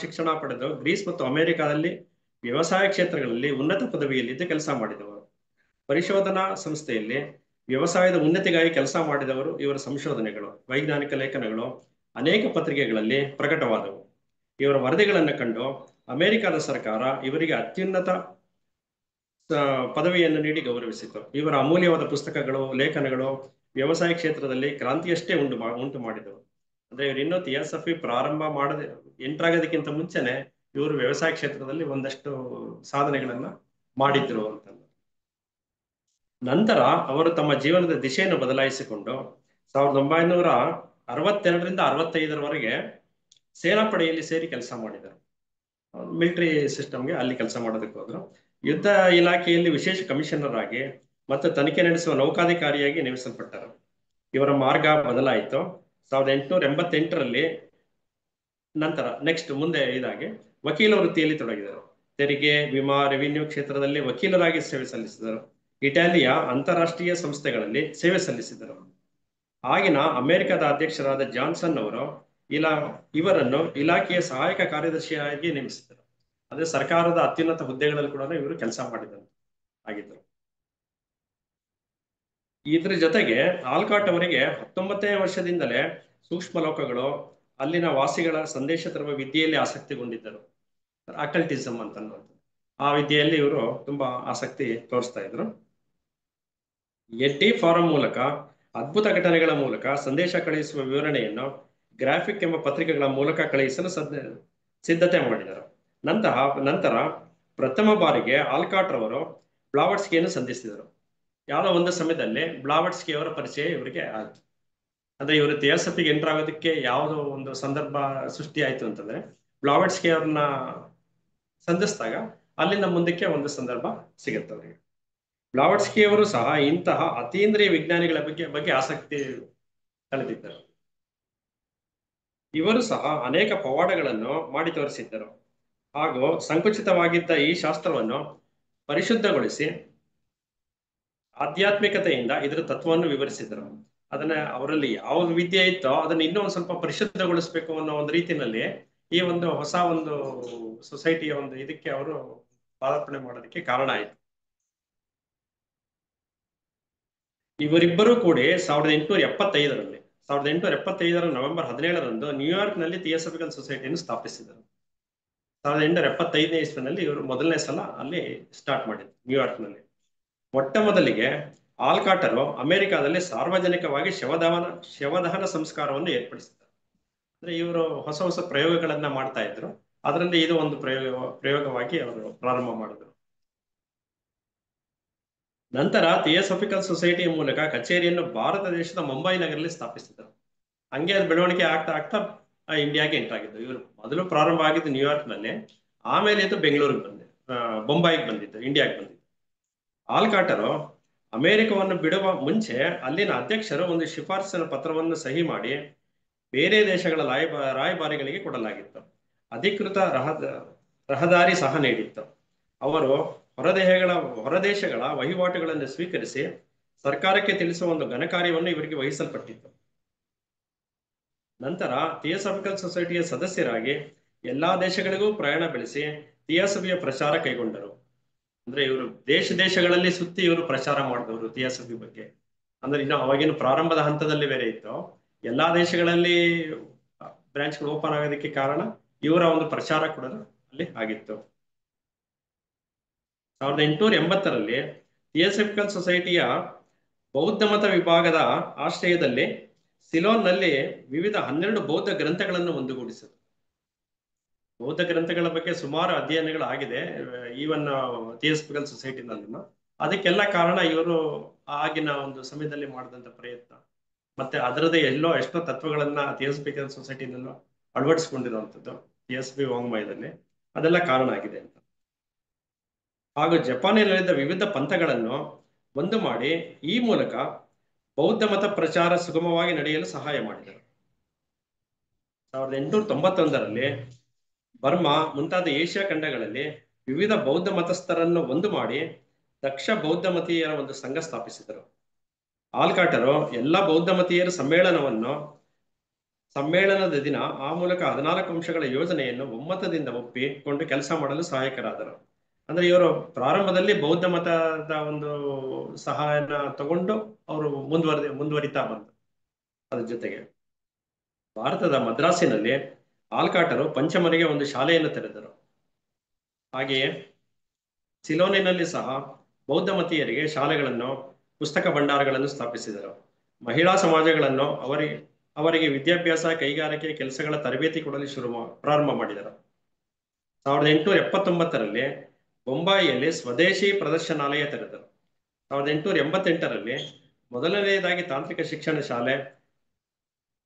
ಶಿಕ್ಷಣ ಪಡೆದು ಗ್ರೀಸ್ ಮತ್ತು ಅಮೆರಿಕದಲ್ಲಿ ವ್ಯವಸಾಯ ಕ್ಷೇತ್ರಗಳಲ್ಲಿ ಉನ್ನತ ಪದವಿಯಲ್ಲಿದ್ದು ಕೆಲಸ ಮಾಡಿದವರು. ಪರಿಶೋಧನಾ ಸಂಸ್ಥೆಯಲ್ಲಿ ವ್ಯವಸಾಯದ ಉನ್ನತಿಗಾಗಿ ಕೆಲಸ ಮಾಡಿದವರು. ಇವರ ಸಂಶೋಧನೆಗಳು, ವೈಜ್ಞಾನಿಕ ಲೇಖನಗಳು ಅನೇಕ ಪತ್ರಿಕೆಗಳಲ್ಲಿ ಪ್ರಕಟವಾದವು. ಇವರ ವರದಿಗಳನ್ನು ಕಂಡು ಅಮೆರಿಕದ ಸರ್ಕಾರ ಇವರಿಗೆ ಅತ್ಯುನ್ನತ ಪದವಿಯನ್ನು ನೀಡಿ ಗೌರವಿಸಿತು. ಇವರ ಅಮೂಲ್ಯವಾದ ಪುಸ್ತಕಗಳು, ಲೇಖನಗಳು ವ್ಯವಸಾಯ ಕ್ಷೇತ್ರದಲ್ಲಿ ಕ್ರಾಂತಿಯಷ್ಟೇ ಉಂಟು ಮಾಡಿದವು. ಅಂದ್ರೆ ಇವರು ಇನ್ನೂ ಥಿಯಾಸಫಿ ಪ್ರಾರಂಭ ಮಾಡದೆ ಎಂಟ್ರಾಗೋದಕ್ಕಿಂತ ಮುಂಚೆನೆ ಇವರು ವ್ಯವಸಾಯ ಕ್ಷೇತ್ರದಲ್ಲಿ ಒಂದಷ್ಟು ಸಾಧನೆಗಳನ್ನ ಮಾಡಿದ್ರು ಅಂತ. ನಂತರ ಅವರು ತಮ್ಮ ಜೀವನದ ದಿಶೆಯನ್ನು ಬದಲಾಯಿಸಿಕೊಂಡು 1962ರಿಂದ 65ರವರೆಗೆ ಸೇನಾಪಡೆಯಲ್ಲಿ ಸೇರಿ ಕೆಲಸ ಮಾಡಿದರು. ಮಿಲಿಟರಿ ಸಿಸ್ಟಮ್ಗೆ ಅಲ್ಲಿ ಕೆಲಸ ಮಾಡೋದಕ್ಕೆ ಹೋದ್ರು. ಯುದ್ಧ ಇಲಾಖೆಯಲ್ಲಿ ವಿಶೇಷ ಕಮಿಷನರ್ ಆಗಿ ಮತ್ತು ತನಿಖೆ ನಡೆಸುವ ನೌಕಾಧಿಕಾರಿಯಾಗಿ ನೇಮಿಸಲ್ಪಟ್ಟರು. ಇವರ ಮಾರ್ಗ ಬದಲಾಯಿತು. 1888ರಲ್ಲಿ ನಂತರ ಮುಂದೆ ಇದಾಗಿ ವಕೀಲ ವೃತ್ತಿಯಲ್ಲಿ ತೊಡಗಿದರು. ತೆರಿಗೆ, ವಿಮಾ, ರೆವಿನ್ಯೂ ಕ್ಷೇತ್ರದಲ್ಲಿ ವಕೀಲರಾಗಿ ಸೇವೆ ಸಲ್ಲಿಸಿದರು. ಇಟಾಲಿಯ ಅಂತಾರಾಷ್ಟ್ರೀಯ ಸಂಸ್ಥೆಗಳಲ್ಲಿ ಸೇವೆ ಸಲ್ಲಿಸಿದರು. ಆಗಿನ ಅಮೆರಿಕದ ಅಧ್ಯಕ್ಷರಾದ ಜಾನ್ಸನ್ ಅವರು ಇವರನ್ನು ಇಲಾಖೆಯ ಸಹಾಯಕ ಕಾರ್ಯದರ್ಶಿಯಾಗಿ ನೇಮಿಸಿದರು. ಅಂದ್ರೆ ಸರ್ಕಾರದ ಅತ್ಯುನ್ನತ ಹುದ್ದೆಗಳಲ್ಲಿ ಕೂಡ ಇವರು ಕೆಲಸ ಆಗಿದ್ದರು. ಇದ್ರ ಜೊತೆಗೆ ಆಲ್ಕಾಟ್ ಅವರಿಗೆ 19ನೇ ವರ್ಷದಿಂದಲೇ ಸೂಕ್ಷ್ಮ ಲೋಕಗಳು, ಅಲ್ಲಿನ ವಾಸಿಗಳ ಸಂದೇಶ ತರುವ ವಿದ್ಯೆಯಲ್ಲಿ ಆಸಕ್ತಿಗೊಂಡಿದ್ದರು. ಅಕಲ್ಟಿಸಮ್ ಅಂತ ಅನ್ನೋದು ಆ ವಿದ್ಯೆಯಲ್ಲಿ ಇವರು ತುಂಬಾ ಆಸಕ್ತಿ ತೋರಿಸ್ತಾ ಇದ್ರು. ಎಡ್ಡಿ ಫಾರಂ ಮೂಲಕ, ಅದ್ಭುತ ಘಟನೆಗಳ ಮೂಲಕ ಸಂದೇಶ ಕಳುಹಿಸುವ ವಿವರಣೆಯನ್ನು ಗ್ರಾಫಿಕ್ ಎಂಬ ಪತ್ರಿಕೆಗಳ ಮೂಲಕ ಕಳುಹಿಸಲು ಸಿದ್ಧತೆ ಮಾಡಿದರು. ನಂತರ ಪ್ರಥಮ ಬಾರಿಗೆ ಆಲ್ಕಾಟ್ ರವರು ಬ್ಲಾವಟ್ಸ್ಕಿಯನ್ನು ಸಂಧಿಸಿದರು. ಯಾವುದೋ ಒಂದು ಸಮಯದಲ್ಲಿ ಬ್ಲಾವಟ್ಸ್ಕಿ ಅವರ ಪರಿಚಯ ಇವರಿಗೆ ಆಯ್ತು. ಅಂದ್ರೆ ಇವರು ಥಿಯಾಸಫಿಗೆ ಎಂಟರ್ ಆಗೋದಕ್ಕೆ ಯಾವುದೋ ಒಂದು ಸಂದರ್ಭ ಸೃಷ್ಟಿ ಆಯ್ತು ಅಂತಂದ್ರೆ ಬ್ಲಾವಟ್ಸ್ಕಿ ಅವ್ರನ್ನ ಸಂಧಿಸಿದಾಗ ಅಲ್ಲಿಂದ ಮುಂದಕ್ಕೆ ಒಂದು ಸಂದರ್ಭ ಸಿಗುತ್ತೆ ಅವರಿಗೆ. ಬ್ಲಾವಟ್ಸ್ಕಿ ಅವರು ಸಹ ಇಂತಹ ಅತೀಂದ್ರಿಯ ವಿಜ್ಞಾನಿಗಳ ಬಗ್ಗೆ ಆಸಕ್ತಿ ತಳೆದಿದ್ದರು. ಇವರು ಸಹ ಅನೇಕ ಪವಾಡಗಳನ್ನು ಮಾಡಿ ತೋರಿಸಿದ್ದರು. ಹಾಗೂ ಸಂಕುಚಿತವಾಗಿದ್ದ ಈ ಶಾಸ್ತ್ರವನ್ನು ಪರಿಶುದ್ಧಗೊಳಿಸಿ ಆಧ್ಯಾತ್ಮಿಕತೆಯಿಂದ ಇದರ ತತ್ವವನ್ನು ವಿವರಿಸಿದರು. ಅದನ್ನ ಅವರಲ್ಲಿ ಯಾವ ವಿದ್ಯೆ ಇತ್ತೋ ಅದನ್ನ ಇನ್ನೂ ಒಂದು ಸ್ವಲ್ಪ ಪರಿಶುದ್ಧಗೊಳಿಸಬೇಕು ಅನ್ನೋ ಒಂದು ರೀತಿಯಲ್ಲಿ ಈ ಒಂದು ಹೊಸ ಒಂದು ಸೊಸೈಟಿಯ ಒಂದು ಇದಕ್ಕೆ ಅವರು ಪಾದಾರ್ಪಣೆ ಮಾಡೋದಕ್ಕೆ ಕಾರಣ ಆಯಿತು. ಇವರಿಬ್ಬರೂ ಕೂಡಿ 1875ರ ನವೆಂಬರ್ 17ರಂದು ನ್ಯೂಯಾರ್ಕ್ನಲ್ಲಿ ಥಿಯೋಸಫಿಕಲ್ ಸೊಸೈಟಿಯನ್ನು ಸ್ಥಾಪಿಸಿದರು. 1875ನೇ ಇಸ್ವಿನಲ್ಲಿ ಇವರು ಮೊದಲನೇ ಸಲ ಅಲ್ಲಿ ಸ್ಟಾರ್ಟ್ ಮಾಡಿದ್ರು ನ್ಯೂಯಾರ್ಕ್ನಲ್ಲಿ. ಮೊಟ್ಟ ಮೊದಲಿಗೆ ಆಲ್ಕಾಟರು ಅಮೆರಿಕಾದಲ್ಲಿ ಸಾರ್ವಜನಿಕವಾಗಿ ಶವದಹನ ಸಂಸ್ಕಾರವನ್ನು ಏರ್ಪಡಿಸಿದರು. ಅಂದ್ರೆ ಇವರು ಹೊಸ ಹೊಸ ಪ್ರಯೋಗಗಳನ್ನ ಮಾಡ್ತಾ ಇದ್ರು. ಅದರಲ್ಲಿ ಇದು ಒಂದು ಪ್ರಯೋಗವಾಗಿ ಅವರು ಪ್ರಾರಂಭ ಮಾಡಿದ್ರು. ನಂತರ ಥಿಯೋಸಫಿಕಲ್ ಸೊಸೈಟಿಯ ಮೂಲಕ ಕಚೇರಿಯನ್ನು ಭಾರತ ದೇಶದ ಮುಂಬೈ ನಗರದಲ್ಲಿ ಸ್ಥಾಪಿಸಿದರು. ಹಂಗೆ ಅದು ಬೆಳವಣಿಗೆ ಆಗ್ತಾ ಆಗ್ತಾ ಇಂಡಿಯಾಗೆ ಎಂಟರ್ ಆಗಿದ್ದು. ಇವರು ಮೊದಲು ಪ್ರಾರಂಭ ಆಗಿದ್ದು ನ್ಯೂಯಾರ್ಕ್ನಲ್ಲಿ, ಆಮೇಲೆ ಇದು ಬೆಂಗಳೂರಿಗೆ ಬೊಂಬಾಯಿಗೆ ಬಂದಿದ್ದು, ಇಂಡಿಯಾಗೆ ಬಂದಿದ್ದು. ಆಲ್ಕಾಟರು ಅಮೆರಿಕವನ್ನು ಬಿಡುವ ಮುಂಚೆ ಅಲ್ಲಿನ ಅಧ್ಯಕ್ಷರು ಒಂದು ಶಿಫಾರಸಿನ ಪತ್ರವನ್ನು ಸಹಿ ಮಾಡಿ ಬೇರೆ ದೇಶಗಳ ರಾಯಭಾರಿಗಳಿಗೆ ಕೊಡಲಾಗಿತ್ತು. ಅಧಿಕೃತ ರಹದಾರಿ ಸಹ ನೀಡಿತ್ತು. ಅವರು ಹೊರದೇಶಗಳ ವಹಿವಾಟುಗಳನ್ನು ಸ್ವೀಕರಿಸಿ ಸರ್ಕಾರಕ್ಕೆ ತಿಳಿಸುವ ಒಂದು ಘನಕಾರ್ಯವನ್ನು ಇವರಿಗೆ ವಹಿಸಲ್ಪಟ್ಟಿತ್ತು. ನಂತರ ಥಿಯೋಸಫಿಕಲ್ ಸೊಸೈಟಿಯ ಸದಸ್ಯರಾಗಿ ಎಲ್ಲಾ ದೇಶಗಳಿಗೂ ಪ್ರಯಾಣ ಬೆಳೆಸಿ ಥಿಯೋಸಫಿಯ ಪ್ರಚಾರ ಕೈಗೊಂಡರು. ಅಂದ್ರೆ ಇವರು ದೇಶಗಳಲ್ಲಿ ಸುತ್ತಿ ಇವರು ಪ್ರಚಾರ ಮಾಡಿದವರು ಥಿಯೋಸಫಿ ಬಗ್ಗೆ. ಅಂದ್ರೆ ಇನ್ನು ಅವಾಗಿನ ಪ್ರಾರಂಭದ ಹಂತದಲ್ಲಿ ಬೇರೆ ಇತ್ತು. ಎಲ್ಲಾ ದೇಶಗಳಲ್ಲಿ ಬ್ರಾಂಚ್ಗಳು ಓಪನ್ ಆಗೋದಕ್ಕೆ ಕಾರಣ ಇವರ ಒಂದು ಪ್ರಚಾರ ಕೂಡ ಅಲ್ಲಿ ಆಗಿತ್ತು. 1880ರಲ್ಲಿ ಥಿಯೋಸಫಿಕಲ್ ಸೊಸೈಟಿಯ ಬೌದ್ಧ ಮತ ವಿಭಾಗದ ಆಶ್ರಯದಲ್ಲಿ ಸಿಲೋನ್ನಲ್ಲಿ ವಿವಿಧ 12 ಬೌದ್ಧ ಗ್ರಂಥಗಳನ್ನು ಒಂದುಗೂಡಿಸಿದರು. ಬೌದ್ಧ ಗ್ರಂಥಗಳ ಬಗ್ಗೆ ಸುಮಾರು ಅಧ್ಯಯನಗಳಾಗಿದೆ ಈವನ್ ಥಿಯೋಸಫಿಕಲ್ ಸೊಸೈಟಿನಲ್ಲೂ. ಅದಕ್ಕೆಲ್ಲ ಕಾರಣ ಇವರು ಆಗಿನ ಒಂದು ಸಮಯದಲ್ಲಿ ಮಾಡಿದಂತ ಪ್ರಯತ್ನ, ಮತ್ತೆ ಅದರದೇ ಎಷ್ಟೋ ತತ್ವಗಳನ್ನ ಥಿಯೋಸಫಿಕಲ್ ಸೊಸೈಟಿನಲ್ಲೂ ಅಳವಡಿಸಿಕೊಂಡಿರುವಂಥದ್ದು ಥಿಯೋಸಫಿ ವಾಂಗ್ಮಯದಲ್ಲಿ. ಅದೆಲ್ಲ ಕಾರಣ ಆಗಿದೆ ಅಂತ. ಹಾಗೂ ಜಪಾನಿನಲ್ಲಿದ್ದ ವಿವಿಧ ಪಂಥಗಳನ್ನು ಒಂದು ಮಾಡಿ ಈ ಮೂಲಕ ಬೌದ್ಧ ಮತ ಪ್ರಚಾರ ಸುಗಮವಾಗಿ ನಡೆಯಲು ಸಹಾಯ ಮಾಡಿದರು. 1891ರಲ್ಲಿ ಬರ್ಮಾ ಮುಂತಾದ ಏಷ್ಯಾ ಖಂಡಗಳಲ್ಲಿ ವಿವಿಧ ಬೌದ್ಧ ಮತಸ್ಥರನ್ನು ಒಂದು ಮಾಡಿ ದಕ್ಷ ಬೌದ್ಧ ಮತೀಯರ ಒಂದು ಸಂಘ ಸ್ಥಾಪಿಸಿದರು. ಆಲ್ಕಾಟರು ಎಲ್ಲ ಬೌದ್ಧ ಮತೀಯರ ಸಮ್ಮೇಳನದ ದಿನ ಆ ಮೂಲಕ 14 ಅಂಶಗಳ ಯೋಜನೆಯನ್ನು ಒಮ್ಮತದಿಂದ ಒಪ್ಪಿಕೊಂಡು ಕೆಲಸ ಮಾಡಲು ಸಹಾಯಕರಾದರು. ಅಂದ್ರೆ ಇವರು ಪ್ರಾರಂಭದಲ್ಲಿ ಬೌದ್ಧ ಮತದ ಒಂದು ಸಹಾಯನ ತಗೊಂಡು ಅವರು ಮುಂದುವರಿತಾ ಬಂದರು. ಅದ್ರ ಜೊತೆಗೆ ಭಾರತದ ಮದ್ರಾಸಿನಲ್ಲಿ ಆಲ್ಕಾಟರು ಪಂಚಮರಿಗೆ ಒಂದು ಶಾಲೆಯನ್ನು ತೆರೆದರು. ಹಾಗೆಯೇ ಸಿಲೋನಿನಲ್ಲಿ ಸಹ ಬೌದ್ಧ ಮತೀಯರಿಗೆ ಶಾಲೆಗಳನ್ನು, ಪುಸ್ತಕ ಭಂಡಾರಗಳನ್ನು ಸ್ಥಾಪಿಸಿದರು. ಮಹಿಳಾ ಸಮಾಜಗಳನ್ನು ಅವರಿಗೆ ವಿದ್ಯಾಭ್ಯಾಸ, ಕೈಗಾರಿಕೆ ಕೆಲಸಗಳ ತರಬೇತಿ ಕೊಡಲು ಪ್ರಾರಂಭ ಮಾಡಿದರು. 1879ರಲ್ಲಿ ಬೊಂಬಾಯಿಯಲ್ಲಿ ಸ್ವದೇಶಿ ಪ್ರದರ್ಶನಾಲಯ ತೆರೆದರು. 1888ರಲ್ಲಿ ಮೊದಲನೆಯದಾಗಿ ತಾಂತ್ರಿಕ ಶಿಕ್ಷಣ ಶಾಲೆ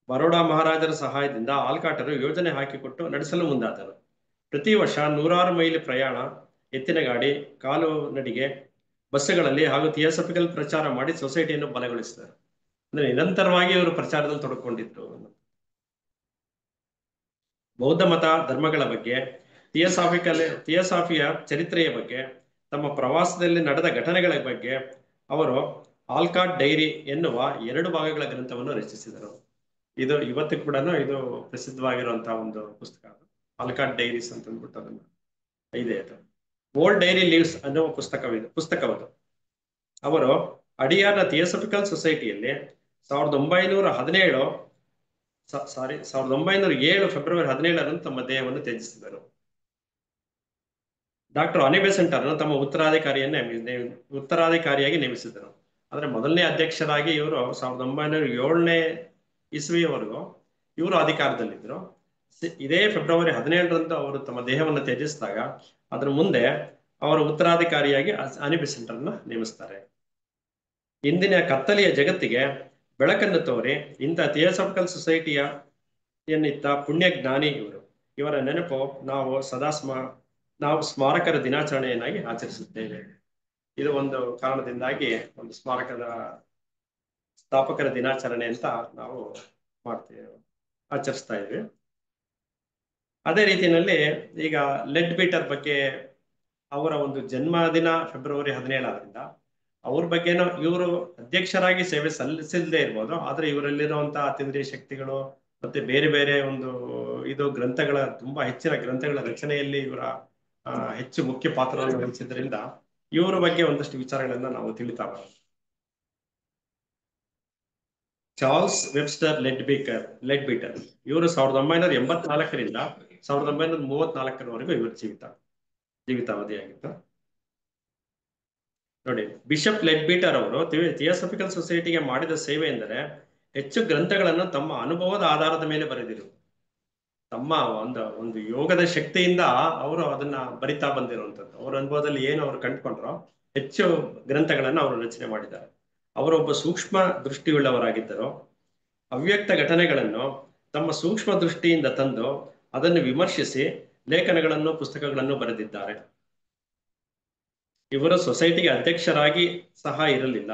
ಬರೋಡಾ ಮಹಾರಾಜರ ಸಹಾಯದಿಂದ ಆಲ್ಕಾಟರು ಯೋಜನೆ ಹಾಕಿಕೊಟ್ಟು ನಡೆಸಲು ಮುಂದಾದರು. ಪ್ರತಿ ವರ್ಷ 100 ಮೈಲಿ ಪ್ರಯಾಣ, ಎತ್ತಿನ ಗಾಡಿ, ಕಾಲು ನಡಿಗೆ, ಬಸ್ಸುಗಳಲ್ಲಿ ಹಾಗೂ ಥಿಯೋಸಫಿಕಲ್ ಪ್ರಚಾರ ಮಾಡಿ ಸೊಸೈಟಿಯನ್ನು ಬಲಗೊಳಿಸಿದರು. ಅಂದ್ರೆ ನಿರಂತರವಾಗಿ ಇವರು ಪ್ರಚಾರದಲ್ಲಿ ತೊಡಕೊಂಡಿದ್ರು. ಬೌದ್ಧ ಮತ ಧರ್ಮಗಳ ಬಗ್ಗೆ, ಥಿಯೋಸಾಫಿಯ ಚರಿತ್ರೆಯ ಬಗ್ಗೆ, ತಮ್ಮ ಪ್ರವಾಸದಲ್ಲಿ ನಡೆದ ಘಟನೆಗಳ ಬಗ್ಗೆ ಅವರು ಆಲ್ಕಾಟ್ ಡೈರಿ ಎನ್ನುವ 2 ಭಾಗಗಳ ಗ್ರಂಥವನ್ನು ರಚಿಸಿದರು. ಇದು ಇವತ್ತು ಕೂಡ ಇದು ಪ್ರಸಿದ್ಧವಾಗಿರುವಂತಹ ಒಂದು ಪುಸ್ತಕ. ಆಲ್ಕಾಟ್ ಡೈರೀಸ್ ಅಂತ ಅಂದ್ಬಿಟ್ಟು ಅದನ್ನ ಇದೆ. ಅದು ಓಲ್ಡ್ ಡೈರಿ ಲೀವ್ಸ್ ಅನ್ನುವ ಪುಸ್ತಕವದು. ಅವರು ಅಡಿಯಾರ್ನ ಥಿಯೋಸಫಿಕಲ್ ಸೊಸೈಟಿಯಲ್ಲಿ 1907 ಫೆಬ್ರವರಿ 17ರಂದು ತಮ್ಮ ದೇಹವನ್ನು ತ್ಯಜಿಸಿದರು. ಡಾಕ್ಟರ್ ಅನಿ ಬೆಸೆಂಟರ್ನು ತಮ್ಮ ಉತ್ತರಾಧಿಕಾರಿಯಾಗಿ ನೇಮಿಸಿದರು. ಅಂದ್ರೆ ಮೊದಲನೇ ಅಧ್ಯಕ್ಷರಾಗಿ ಇವರು 1907ನೇ ಇಸ್ವಿಯವರೆಗೂ ಇವರು ಅಧಿಕಾರದಲ್ಲಿದ್ದರು. ಇದೇ ಫೆಬ್ರವರಿ 17ರಂದು ಅವರು ತಮ್ಮ ದೇಹವನ್ನು ತ್ಯಜಿಸಿದಾಗ ಅದ್ರ ಮುಂದೆ ಅವರು ಉತ್ತರಾಧಿಕಾರಿಯಾಗಿ ಅನಿ ಬೆಸೆಂಟರ್ನ ನೇಮಿಸ್ತಾರೆ. ಇಂದಿನ ಕತ್ತಲೆಯ ಜಗತ್ತಿಗೆ ಬೆಳಕನ್ನು ತೋರಿ ಇಂಥ ಥಿಯೋಸಫಿಕಲ್ ಸೊಸೈಟಿಯ ಏನಿತ್ತ ಪುಣ್ಯ ಜ್ಞಾನಿ ಇವರು. ಇವರ ನೆನಪು ನಾವು ಸ್ಮಾರಕದ ದಿನಾಚರಣೆಯನ್ನಾಗಿ ಆಚರಿಸುತ್ತೇವೆ. ಇದು ಒಂದು ಕಾರಣದಿಂದಾಗಿ ಒಂದು ಸ್ಮಾರಕದ ಸ್ಥಾಪಕರ ದಿನಾಚರಣೆ ಅಂತ ನಾವು ಆಚರಿಸ್ತಾ ಇದ್ವಿ. ಅದೇ ರೀತಿಯಲ್ಲಿ ಈಗ ಲೆಡ್ ಬೀಟರ್ ಬಗ್ಗೆ, ಅವರ ಒಂದು ಜನ್ಮದಿನ ಫೆಬ್ರವರಿ 17 ಆದ್ರಿಂದ ಅವ್ರ ಬಗ್ಗೆನೂ ಇವರು ಅಧ್ಯಕ್ಷರಾಗಿ ಸೇವೆ ಸಲ್ಲಿಸದೇ ಇರ್ಬೋದು, ಆದ್ರೆ ಇವರಲ್ಲಿರುವಂತಹ ಅತೀಂದ್ರಿಯ ಶಕ್ತಿಗಳು ಮತ್ತೆ ಬೇರೆ ಬೇರೆ ಒಂದು ಇದು ಗ್ರಂಥಗಳ, ತುಂಬಾ ಹೆಚ್ಚಿನ ಗ್ರಂಥಗಳ ರಚನೆಯಲ್ಲಿ ಇವರ ಹೆಚ್ಚು ಮುಖ್ಯ ಪಾತ್ರವನ್ನು ವಹಿಸಿದ್ರಿಂದ ಇವರ ಬಗ್ಗೆ ಒಂದಷ್ಟು ವಿಚಾರಗಳನ್ನ ನಾವು ತಿಳಿತಾ ಬರೋದು. ಚಾರ್ಲ್ಸ್ ವೆಬ್ಸ್ಟರ್ ಲೆಡ್ ಬೀಟರ್ ಇವರು 1984ರಿಂದ 1934ರವರೆಗೂ ಇವರು ಜೀವಿತಾವಧಿಯಾಗಿತ್ತು. ನೋಡಿ, ಬಿಷಪ್ ಲೆಡ್ ಬೀಟರ್ ಅವರು ಥಿಯೋಸಫಿಕಲ್ ಸೊಸೈಟಿಗೆ ಮಾಡಿದ ಸೇವೆ ಎಂದರೆ ಹೆಚ್ಚು ಗ್ರಂಥಗಳನ್ನು ತಮ್ಮ ಅನುಭವದ ಆಧಾರದ ಮೇಲೆ ಬರೆದಿರು. ತಮ್ಮ ಒಂದು ಯೋಗದ ಶಕ್ತಿಯಿಂದ ಅವರು ಅದನ್ನ ಬರಿತಾ ಬಂದಿರುವಂತದ್ದು. ಅವರ ಅನುಭವದಲ್ಲಿ ಏನು ಅವರು ಕಂಡುಕೊಂಡ್ರೋ ಹೆಚ್ಚು ಗ್ರಂಥಗಳನ್ನು ಅವರು ರಚನೆ ಮಾಡಿದ್ದಾರೆ. ಅವರೊಬ್ಬ ಸೂಕ್ಷ್ಮ ದೃಷ್ಟಿಯುಳ್ಳವರಾಗಿದ್ದರು. ಅವ್ಯಕ್ತ ಘಟನೆಗಳನ್ನು ತಮ್ಮ ಸೂಕ್ಷ್ಮ ದೃಷ್ಟಿಯಿಂದ ತಂದು ಅದನ್ನು ವಿಮರ್ಶಿಸಿ ಲೇಖನಗಳನ್ನು, ಪುಸ್ತಕಗಳನ್ನು ಬರೆದಿದ್ದಾರೆ. ಇವರು ಸೊಸೈಟಿಗೆ ಅಧ್ಯಕ್ಷರಾಗಿ ಸಹ ಇರಲಿಲ್ಲ.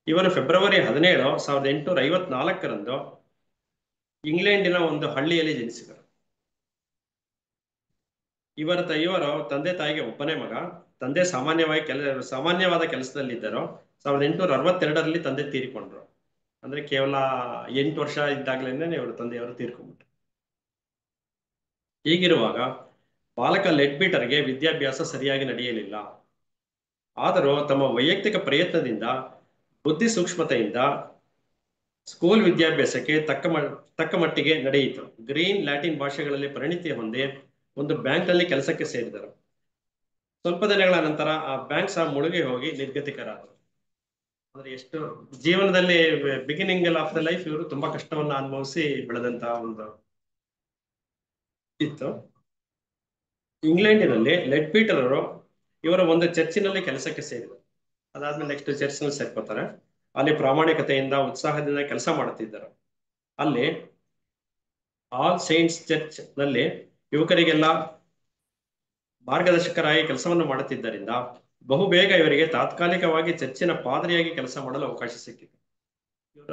ಇವರು ಫೆಬ್ರವರಿ 17, 1854ರಂದು ಇಂಗ್ಲೆಂಡಿನ ಒಂದು ಹಳ್ಳಿಯಲ್ಲಿ ಜನಿಸಿದರು. ಇವರು ತಂದೆ ತಾಯಿಗೆ ಒಬ್ಬನೇ ಮಗ. ತಂದೆ ಸಾಮಾನ್ಯವಾದ ಕೆಲಸದಲ್ಲಿದ್ದರು. 1862ರಲ್ಲಿ ತಂದೆ ತೀರಿಕೊಂಡ್ರು. ಅಂದ್ರೆ ಕೇವಲ 8 ವರ್ಷ ಇದ್ದಾಗಲೇನೆ ಇವರು ತಂದೆಯವರು ತೀರ್ಕೊಂಡ್ಬಿಟ್ರು. ಹೀಗಿರುವಾಗ ಬಾಲಕ ಲೆಡ್ ಬೀಟರ್ಗೆ ವಿದ್ಯಾಭ್ಯಾಸ ಸರಿಯಾಗಿ ನಡೆಯಲಿಲ್ಲ. ಆದರೂ ತಮ್ಮ ವೈಯಕ್ತಿಕ ಪ್ರಯತ್ನದಿಂದ, ಬುದ್ಧಿ ಸೂಕ್ಷ್ಮತೆಯಿಂದ ಸ್ಕೂಲ್ ವಿದ್ಯಾಭ್ಯಾಸಕ್ಕೆ ತಕ್ಕ ಮಟ್ಟಿಗೆ ನಡೆಯಿತು. ಗ್ರೀನ್ ಲ್ಯಾಟಿನ್ ಭಾಷೆಗಳಲ್ಲಿ ಪರಿಣಿತಿ ಹೊಂದಿ ಒಂದು ಬ್ಯಾಂಕ್ನಲ್ಲಿ ಕೆಲಸಕ್ಕೆ ಸೇರಿದರು. ಸ್ವಲ್ಪ ದಿನಗಳ ನಂತರ ಆ ಬ್ಯಾಂಕ್ ಸಹ ಮುಳುಗಿ ಹೋಗಿ ನಿರ್ಗತಿಕರಾದರು. ಅಂದ್ರೆ ಎಷ್ಟು ಜೀವನದಲ್ಲಿ ಬಿಗಿನಿಂಗ್ ಆಫ್ ದ ಲೈಫ್ ಇವರು ತುಂಬಾ ಕಷ್ಟವನ್ನ ಅನುಭವಿಸಿ ಬೆಳೆದಂತಹ ಒಂದು ಇತ್ತು. ಇಂಗ್ಲೆಂಡಿನಲ್ಲಿ ಲೆಡ್ ಬೀಟರ್ ಅವರು ಇವರ ಒಂದು ಚರ್ಚಿನಲ್ಲಿ ಕೆಲಸಕ್ಕೆ ಸೇರಿದರು. ಅದಾದ್ಮೇಲೆ ನೆಕ್ಸ್ಟ್ ಚರ್ಚ್ನಲ್ಲಿ ಸೇರ್ಕೋತಾರೆ. ಅಲ್ಲಿ ಪ್ರಾಮಾಣಿಕತೆಯಿಂದ, ಉತ್ಸಾಹದಿಂದ ಕೆಲಸ ಮಾಡುತ್ತಿದ್ದರು. ಅಲ್ಲಿ ಆಲ್ ಸೈಂಟ್ಸ್ ಚರ್ಚ್ ನಲ್ಲಿ ಯುವಕರಿಗೆಲ್ಲ ಮಾರ್ಗದರ್ಶಕರಾಗಿ ಕೆಲಸವನ್ನು ಮಾಡುತ್ತಿದ್ದರಿಂದ ಬಹುಬೇಗ ಇವರಿಗೆ ತಾತ್ಕಾಲಿಕವಾಗಿ ಚರ್ಚಿನ ಪಾದರಿಯಾಗಿ ಕೆಲಸ ಮಾಡಲು ಅವಕಾಶ ಸಿಕ್ಕಿತು. ಇವರ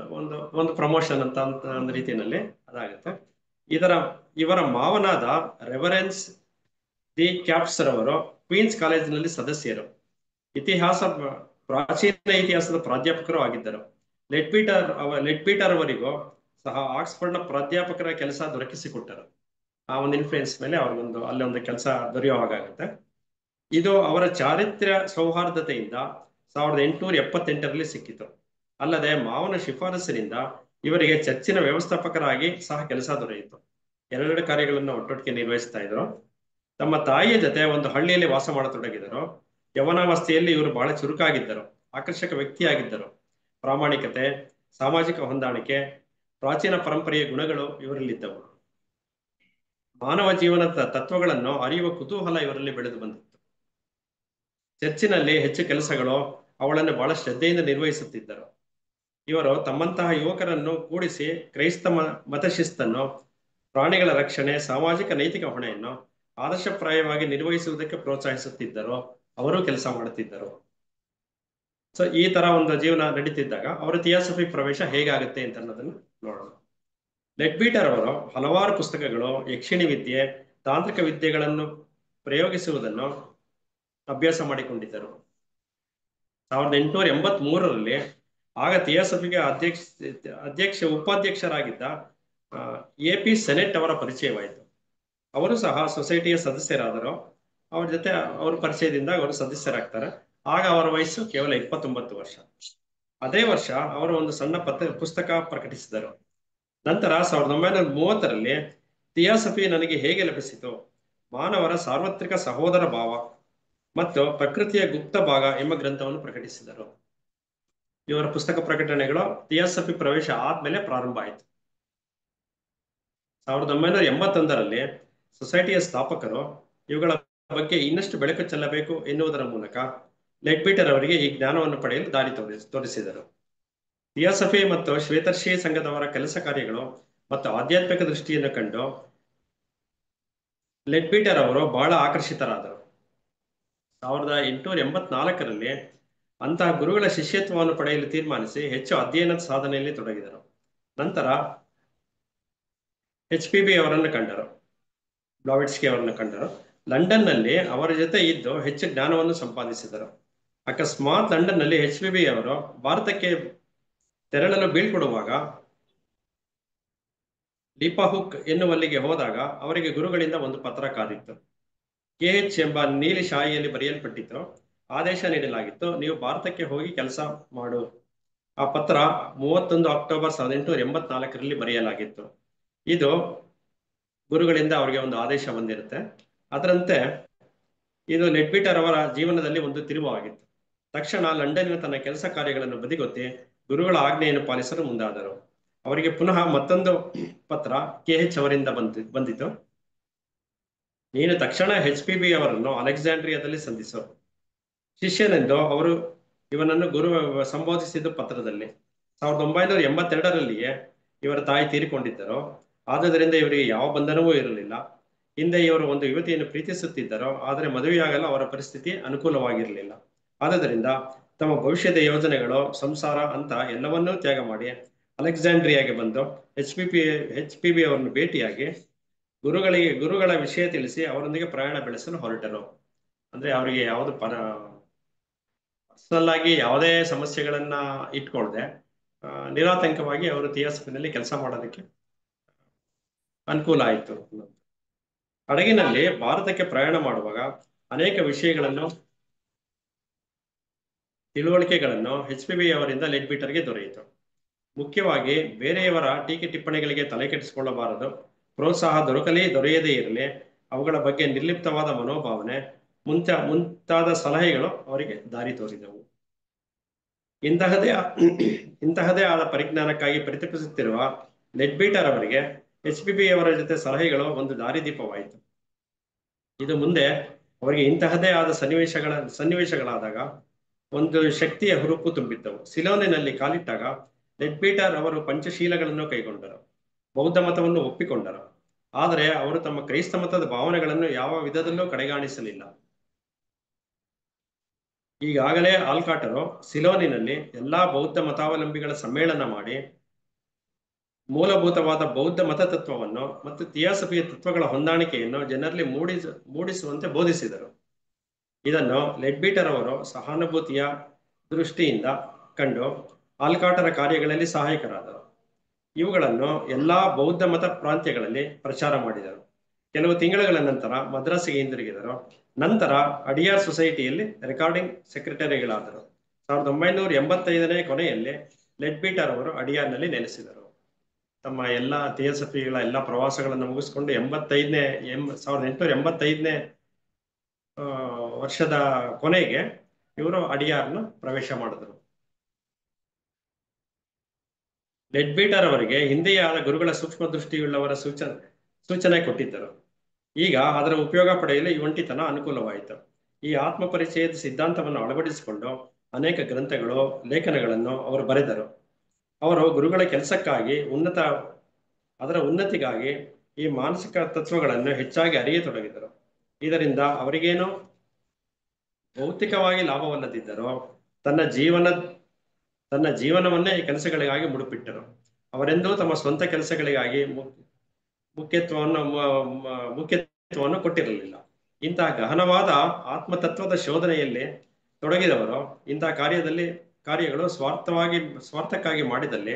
ಒಂದು ಪ್ರಮೋಷನ್ ಅಂತ ಒಂದು ರೀತಿಯಲ್ಲಿ ಅದಾಗುತ್ತೆ. ಇವರ ಮಾವನಾದ ರೆವರೆನ್ಸ್ ದಿ ಕ್ಯಾಪ್ಸರ್ ಅವರು ಕ್ವೀನ್ಸ್ ಕಾಲೇಜಿನಲ್ಲಿ ಸದಸ್ಯರು, ಪ್ರಾಚೀನ ಇತಿಹಾಸದ ಪ್ರಾಧ್ಯಾಪಕರು ಆಗಿದ್ದರು. ಲೆಡ್ ಬೀಟರ್ ಅವರಿಗೂ ಸಹ ಆಕ್ಸ್ಫರ್ಡ್ನ ಪ್ರಾಧ್ಯಾಪಕರ ಕೆಲಸ ದೊರಕಿಸಿಕೊಟ್ಟರು. ಆ ಒಂದು ಇನ್ಫ್ಲೂಯೆನ್ಸ್ ಮೇಲೆ ಅಲ್ಲಿ ಒಂದು ಕೆಲಸ ದೊರೆಯೋ ಹಾಗಾಗುತ್ತೆ. ಇದು ಅವರ ಚಾರಿತ್ರ್ಯ ಸೌಹಾರ್ದತೆಯಿಂದ 1878ರಲ್ಲಿ ಸಿಕ್ಕಿತು. ಅಲ್ಲದೆ ಮಾವನ ಶಿಫಾರಸಿನಿಂದ ಇವರಿಗೆ ಚರ್ಚಿನ ವ್ಯವಸ್ಥಾಪಕರಾಗಿ ಸಹ ಕೆಲಸ ದೊರೆಯಿತು. ಎರಡೆರಡು ಕಾರ್ಯಗಳನ್ನು ಒಟ್ಟೊಟ್ಟಿಗೆ ನಿರ್ವಹಿಸ್ತಾ ಇದ್ರು. ತಮ್ಮ ತಾಯಿಯ ಜೊತೆ ಒಂದು ಹಳ್ಳಿಯಲ್ಲಿ ವಾಸ ಮಾಡತೊಡಗಿದರು. ಯವನಾವಸ್ಥೆಯಲ್ಲಿ ಇವರು ಬಹಳ ಚುರುಕಾಗಿದ್ದರು, ಆಕರ್ಷಕ ವ್ಯಕ್ತಿಯಾಗಿದ್ದರು. ಪ್ರಾಮಾಣಿಕತೆ, ಸಾಮಾಜಿಕ ಹೊಂದಾಣಿಕೆ, ಪ್ರಾಚೀನ ಪರಂಪರೆಯ ಗುಣಗಳು ಇವರಲ್ಲಿದ್ದವು. ಮಾನವ ಜೀವನದ ತತ್ವಗಳನ್ನು ಅರಿಯುವ ಕುತೂಹಲ ಇವರಲ್ಲಿ ಬೆಳೆದು ಬಂದಿತ್ತು. ಚರ್ಚಿನಲ್ಲಿ ಹೆಚ್ಚು ಕೆಲಸಗಳು ಅವಳನ್ನು ಬಹಳ ಶ್ರದ್ಧೆಯಿಂದ ನಿರ್ವಹಿಸುತ್ತಿದ್ದರು. ಇವರು ತಮ್ಮಂತಹ ಯುವಕರನ್ನು ಕೂಡಿಸಿ ಕ್ರೈಸ್ತ ಮತಶಿಸ್ತನ್ನು, ಪ್ರಾಣಿಗಳ ರಕ್ಷಣೆ, ಸಾಮಾಜಿಕ ನೈತಿಕ ಹೊಣೆಯನ್ನು ಆದರ್ಶಪ್ರಾಯವಾಗಿ ನಿರ್ವಹಿಸುವುದಕ್ಕೆ ಪ್ರೋತ್ಸಾಹಿಸುತ್ತಿದ್ದರು. ಅವರು ಕೆಲಸ ಮಾಡುತ್ತಿದ್ದರು. ಸೊ ಈ ತರ ಒಂದು ಜೀವನ ನಡೀತಿದ್ದಾಗ ಅವರ ಥಿಯಾಸಫಿ ಪ್ರವೇಶ ಹೇಗಾಗುತ್ತೆ ಅಂತ ಅನ್ನೋದನ್ನು ನೋಡೋಣ. ಲೆಡ್ ಬೀಟರ್ ಅವರು ಹಲವಾರು ಪುಸ್ತಕಗಳು, ಯಕ್ಷಿಣಿ ವಿದ್ಯೆ, ತಾಂತ್ರಿಕ ವಿದ್ಯೆಗಳನ್ನು ಪ್ರಯೋಗಿಸುವುದನ್ನು ಅಭ್ಯಾಸ ಮಾಡಿಕೊಂಡಿದ್ದರು. 1883ರಲ್ಲಿ ಆಗ ಥಿಯಾಸಫಿಗೆ ಉಪಾಧ್ಯಕ್ಷರಾಗಿದ್ದ AP ಸೆನೆಟ್ ಅವರ ಪರಿಚಯವಾಯಿತು. ಅವರು ಸಹ ಸೊಸೈಟಿಯ ಸದಸ್ಯರಾದರು. ಅವ್ರ ಜೊತೆ ಅವ್ರ ಪರಿಚಯದಿಂದ ಅವರು ಸದಸ್ಯರಾಗ್ತಾರೆ. ಆಗ ಅವರ ವಯಸ್ಸು ಕೇವಲ 29 ವರ್ಷ. ಅದೇ ವರ್ಷ ಅವರು ಒಂದು ಸಣ್ಣ ಪುಸ್ತಕ ಪ್ರಕಟಿಸಿದರು. ನಂತರ 1930ರಲ್ಲಿ ಥಿಯಾಸಫಿ ನನಗೆ ಹೇಗೆ ಲಭಿಸಿತು, ಮಾನವರ ಸಾರ್ವತ್ರಿಕ ಸಹೋದರ ಭಾವ ಮತ್ತು ಪ್ರಕೃತಿಯ ಗುಪ್ತ ಭಾಗ ಎಂಬ ಗ್ರಂಥವನ್ನು ಪ್ರಕಟಿಸಿದರು. ಇವರ ಪುಸ್ತಕ ಪ್ರಕಟಣೆಗಳು ಥಿಯಾಸಫಿ ಪ್ರವೇಶ ಆದ್ಮೇಲೆ ಪ್ರಾರಂಭ ಆಯಿತು. 1981ರಲ್ಲಿ ಸೊಸೈಟಿಯ ಸ್ಥಾಪಕರು ಇವುಗಳ ಬಗ್ಗೆ ಇನ್ನಷ್ಟು ಬೆಳಕು ಚೆಲ್ಲಬೇಕು ಎನ್ನುವುದರ ಮೂಲಕ ಲೆಡ್ ಬೀಟರ್ ಅವರಿಗೆ ಈ ಜ್ಞಾನವನ್ನು ಪಡೆಯಲು ದಾರಿ ತೋರಿಸಿದರು. ಥಿಯಾಸಫಿ ಮತ್ತು ಶ್ವೇತರ್ಷಿ ಸಂಘದವರ ಕೆಲಸ ಕಾರ್ಯಗಳು ಮತ್ತು ಆಧ್ಯಾತ್ಮಿಕ ದೃಷ್ಟಿಯನ್ನು ಕಂಡು ಲೆಡ್ ಬೀಟರ್ ಅವರು ಬಹಳ ಆಕರ್ಷಿತರಾದರು. 1884ರಲ್ಲಿ ಅಂತಹ ಗುರುಗಳ ಶಿಷ್ಯತ್ವವನ್ನು ಪಡೆಯಲು ತೀರ್ಮಾನಿಸಿ ಹೆಚ್ಚು ಅಧ್ಯಯನದ ಸಾಧನೆಯಲ್ಲಿ ತೊಡಗಿದರು. ನಂತರ HPB ಅವರನ್ನು ಕಂಡರು. ಬ್ಲಾವಿಟ್ಸ್ಕಿ ಅವರನ್ನು ಕಂಡರು. ಲಂಡನ್ನಲ್ಲಿ ಅವರ ಜೊತೆ ಇದ್ದು ಹೆಚ್ಚು ಜ್ಞಾನವನ್ನು ಸಂಪಾದಿಸಿದರು. ಅಕಸ್ಮಾತ್ ಲಂಡನ್ನಲ್ಲಿ HPB ಅವರು ಭಾರತಕ್ಕೆ ತೆರಳಲು ಬೀಳ್ಕೊಡುವಾಗ ಲಿಪಾಹುಕ್ ಎನ್ನುವಲ್ಲಿಗೆ ಹೋದಾಗ ಅವರಿಗೆ ಗುರುಗಳಿಂದ ಒಂದು ಪತ್ರ ಕಾದಿತ್ತು. KH ಎಂಬ ನೀಲಿ ಶಾಯಿಯಲ್ಲಿ ಬರೆಯಲ್ಪಟ್ಟಿತ್ತು. ಆದೇಶ ನೀಡಲಾಗಿತ್ತು, ನೀವು ಭಾರತಕ್ಕೆ ಹೋಗಿ ಕೆಲಸ ಮಾಡು. ಆ ಪತ್ರ 31 ಅಕ್ಟೋಬರ್ 1884ರಲ್ಲಿ ಬರೆಯಲಾಗಿತ್ತು. ಇದು ಗುರುಗಳಿಂದ ಅವರಿಗೆ ಒಂದು ಆದೇಶ ಬಂದಿರುತ್ತೆ. ಅದರಂತೆ ಇದು ಲೆಡ್ಬಿಟರ್ ಅವರ ಜೀವನದಲ್ಲಿ ಒಂದು ತಿರುವು ಆಗಿತ್ತು. ತಕ್ಷಣ ಲಂಡನ್ನಿನ ತನ್ನ ಕೆಲಸ ಕಾರ್ಯಗಳನ್ನು ಬದಿಗೊತ್ತಿ ಗುರುಗಳ ಆಜ್ಞೆಯನ್ನು ಪಾಲಿಸಲು ಮುಂದಾದರು. ಅವರಿಗೆ ಪುನಃ ಮತ್ತೊಂದು ಪತ್ರ KH ಅವರಿಂದ ಬಂದಿತು. ನೀನು ತಕ್ಷಣ HPB ಅವರನ್ನು ಅಲೆಕ್ಸಾಂಡ್ರಿಯಾದಲ್ಲಿ ಸಂಧಿಸು, ಶಿಷ್ಯನೆಂದು ಅವರು ಇವನನ್ನು ಗುರು ಸಂಬೋಧಿಸಿದ್ದು ಪತ್ರದಲ್ಲಿ. 1982ರಲ್ಲಿಯೇ ಇವರ ತಾಯಿ ತೀರಿಕೊಂಡಿದ್ದರು. ಆದುದರಿಂದ ಇವರಿಗೆ ಯಾವ ಬಂಧನವೂ ಇರಲಿಲ್ಲ. ಹಿಂದೆ ಇವರು ಒಂದು ಯುವತಿಯನ್ನು ಪ್ರೀತಿಸುತ್ತಿದ್ದರು, ಆದರೆ ಮದುವೆಯಾಗಲು ಅವರ ಪರಿಸ್ಥಿತಿ ಅನುಕೂಲವಾಗಿರಲಿಲ್ಲ. ಆದುದರಿಂದ ತಮ್ಮ ಭವಿಷ್ಯದ ಯೋಜನೆಗಳು, ಸಂಸಾರ ಅಂತ ಎಲ್ಲವನ್ನೂ ತ್ಯಾಗ ಮಾಡಿ ಅಲೆಕ್ಸಾಂಡ್ರಿಯಾಗೆ ಬಂದು HPB ಅವರನ್ನು ಭೇಟಿಯಾಗಿ ಗುರುಗಳ ವಿಷಯ ತಿಳಿಸಿ ಅವರೊಂದಿಗೆ ಪ್ರಯಾಣ ಬೆಳೆಸಲು ಹೊರಟರು. ಅಂದ್ರೆ ಅವರಿಗೆ ಯಾವುದು ಪರ್ಸನಲ್ ಆಗಿ ಯಾವುದೇ ಸಮಸ್ಯೆಗಳನ್ನ ಇಟ್ಕೊಳ್ದೆ ನಿರಾತಂಕವಾಗಿ ಅವರು ಥಿಯಾಸಫಿನಲ್ಲಿ ಕೆಲಸ ಮಾಡೋದಕ್ಕೆ ಅನುಕೂಲ ಆಯಿತು. ಹಡಗಿನಲ್ಲಿ ಭಾರತಕ್ಕೆ ಪ್ರಯಾಣ ಮಾಡುವಾಗ ಅನೇಕ ವಿಷಯಗಳನ್ನು, ತಿಳುವಳಿಕೆಗಳನ್ನು HPB ಅವರಿಂದ ಲೆಡ್ಬಿಟರ್ಗೆ ದೊರೆಯಿತು. ಮುಖ್ಯವಾಗಿ ಬೇರೆಯವರ ಟೀಕೆ ಟಿಪ್ಪಣಿಗಳಿಗೆ ತಲೆ ಕೆಡಿಸಿಕೊಳ್ಳಬಾರದು, ಪ್ರೋತ್ಸಾಹ ದೊರೆಯದೇ ಇರಲಿ, ಅವುಗಳ ಬಗ್ಗೆ ನಿರ್ಲಿಪ್ತವಾದ ಮನೋಭಾವನೆ ಮುಂತಾದ ಸಲಹೆಗಳು ಅವರಿಗೆ ದಾರಿ ತೋರಿದವು. ಇಂತಹದೇ ಆದ ಪರಿಜ್ಞಾನಕ್ಕಾಗಿ ಪ್ರತಿಪಿಸುತ್ತಿರುವ ಲೆಡ್ಬಿಟರ್ ಅವರಿಗೆ HPB ಅವರ ಜೊತೆ ಸಲಹೆಗಳು ಒಂದು ದಾರಿದೀಪವಾಯಿತು. ಇದು ಮುಂದೆ ಅವರಿಗೆ ಇಂತಹದೇ ಆದ ಸನ್ನಿವೇಶಗಳಾದಾಗ ಒಂದು ಶಕ್ತಿಯ ಹುರುಪು ತುಂಬಿದ್ದವು. ಸಿಲೋನಿನಲ್ಲಿ ಕಾಲಿಟ್ಟಾಗ ಲೆಡ್ಬಿಟರ್ ಅವರು ಪಂಚಶೀಲಗಳನ್ನು ಕೈಗೊಂಡರು, ಬೌದ್ಧ ಮತವನ್ನು ಒಪ್ಪಿಕೊಂಡರು. ಆದರೆ ಅವರು ತಮ್ಮ ಕ್ರೈಸ್ತ ಮತದ ಭಾವನೆಗಳನ್ನು ಯಾವ ವಿಧದಲ್ಲೂ ಕಡೆಗಾಣಿಸಲಿಲ್ಲ. ಈಗಾಗಲೇ ಆಲ್ಕಾಟರು ಸಿಲೋನಿನಲ್ಲಿ ಎಲ್ಲಾ ಬೌದ್ಧ ಮತಾವಲಂಬಿಗಳ ಸಮ್ಮೇಳನ ಮಾಡಿ ಮೂಲಭೂತವಾದ ಬೌದ್ಧ ಮತತತ್ವವನ್ನು ಮತ್ತು ಥಿಯಾಸಫಿಯ ತತ್ವಗಳ ಹೊಂದಾಣಿಕೆಯನ್ನು ಜನರಲ್ಲಿ ಮೂಡಿಸುವಂತೆ ಬೋಧಿಸಿದರು. ಇದನ್ನು ಲೆಡ್ಬಿಟರ್ ಅವರು ಸಹಾನುಭೂತಿಯ ದೃಷ್ಟಿಯಿಂದ ಕಂಡು ಆಲ್ಕಾಟರ ಕಾರ್ಯಗಳಲ್ಲಿ ಸಹಾಯಕರಾದರು. ಇವುಗಳನ್ನು ಎಲ್ಲಾ ಬೌದ್ಧ ಮತ ಪ್ರಾಂತ್ಯಗಳಲ್ಲಿ ಪ್ರಚಾರ ಮಾಡಿದರು. ಕೆಲವು ತಿಂಗಳುಗಳ ನಂತರ ಮದ್ರಾಸಿಗೆ ಹಿಂದಿರುಗಿದರು. ನಂತರ ಅಡಿಯಾರ್ ಸೊಸೈಟಿಯಲ್ಲಿ ರೆಕಾರ್ಡಿಂಗ್ ಸೆಕ್ರೆಟರಿಗಳಾದರು. 1985ನೇ ಕೊನೆಯಲ್ಲಿ ಲೆಡ್ಬಿಟರ್ ಅವರು ಅಡಿಯಾರ್ನಲ್ಲಿ ನೆಲೆಸಿದರು. ತಮ್ಮ ಎಲ್ಲ ಥಿಯಾಸಫಿಗಳ ಎಲ್ಲ ಪ್ರವಾಸಗಳನ್ನು ಮುಗಿಸ್ಕೊಂಡು 1885ನೇ ವರ್ಷದ ಕೊನೆಗೆ ಇವರು ಅಡಿಯಾರ್ನ ಪ್ರವೇಶ ಮಾಡಿದರು. ಲೆಡ್ಬಿಟರ್ ಅವರಿಗೆ ಹಿಂದೆಯೇ ಆದ ಗುರುಗಳ ಸೂಕ್ಷ್ಮ ದೃಷ್ಟಿಯುಳ್ಳವರ ಸೂಚನೆ ಕೊಟ್ಟಿದ್ದರು. ಈಗ ಅದರ ಉಪಯೋಗ ಪಡೆಯಲು ಈ ಒಂಟಿತನ ಅನುಕೂಲವಾಯಿತು. ಈ ಆತ್ಮ ಪರಿಚಯದ ಸಿದ್ಧಾಂತವನ್ನು ಅಳವಡಿಸಿಕೊಂಡು ಅನೇಕ ಗ್ರಂಥಗಳು, ಲೇಖನಗಳನ್ನು ಅವರು ಬರೆದರು. ಅವರು ಗುರುಗಳ ಕೆಲಸಕ್ಕಾಗಿ ಅದರ ಉನ್ನತಿಗಾಗಿ ಈ ಮಾನಸಿಕ ತತ್ವಗಳನ್ನು ಹೆಚ್ಚಾಗಿ ಅರಿಯತೊಡಗಿದರು. ಇದರಿಂದ ಅವರಿಗೇನು ಭೌತಿಕವಾಗಿ ಲಾಭವಲ್ಲದಿದ್ದರೂ ತನ್ನ ಜೀವನವನ್ನೇ ಈ ಕೆಲಸಗಳಿಗಾಗಿ ಮುಡುಪಿಟ್ಟರು. ಅವರೆಂದೂ ತಮ್ಮ ಸ್ವಂತ ಕೆಲಸಗಳಿಗಾಗಿ ಮುಖ್ಯತ್ವವನ್ನು ಕೊಟ್ಟಿರಲಿಲ್ಲ. ಇಂತಹ ಗಹನವಾದ ಆತ್ಮತತ್ವದ ಶೋಧನೆಯಲ್ಲಿ ತೊಡಗಿದವರು ಇಂತಹ ಕಾರ್ಯಗಳು ಸ್ವಾರ್ಥಕ್ಕಾಗಿ ಮಾಡಿದಲ್ಲಿ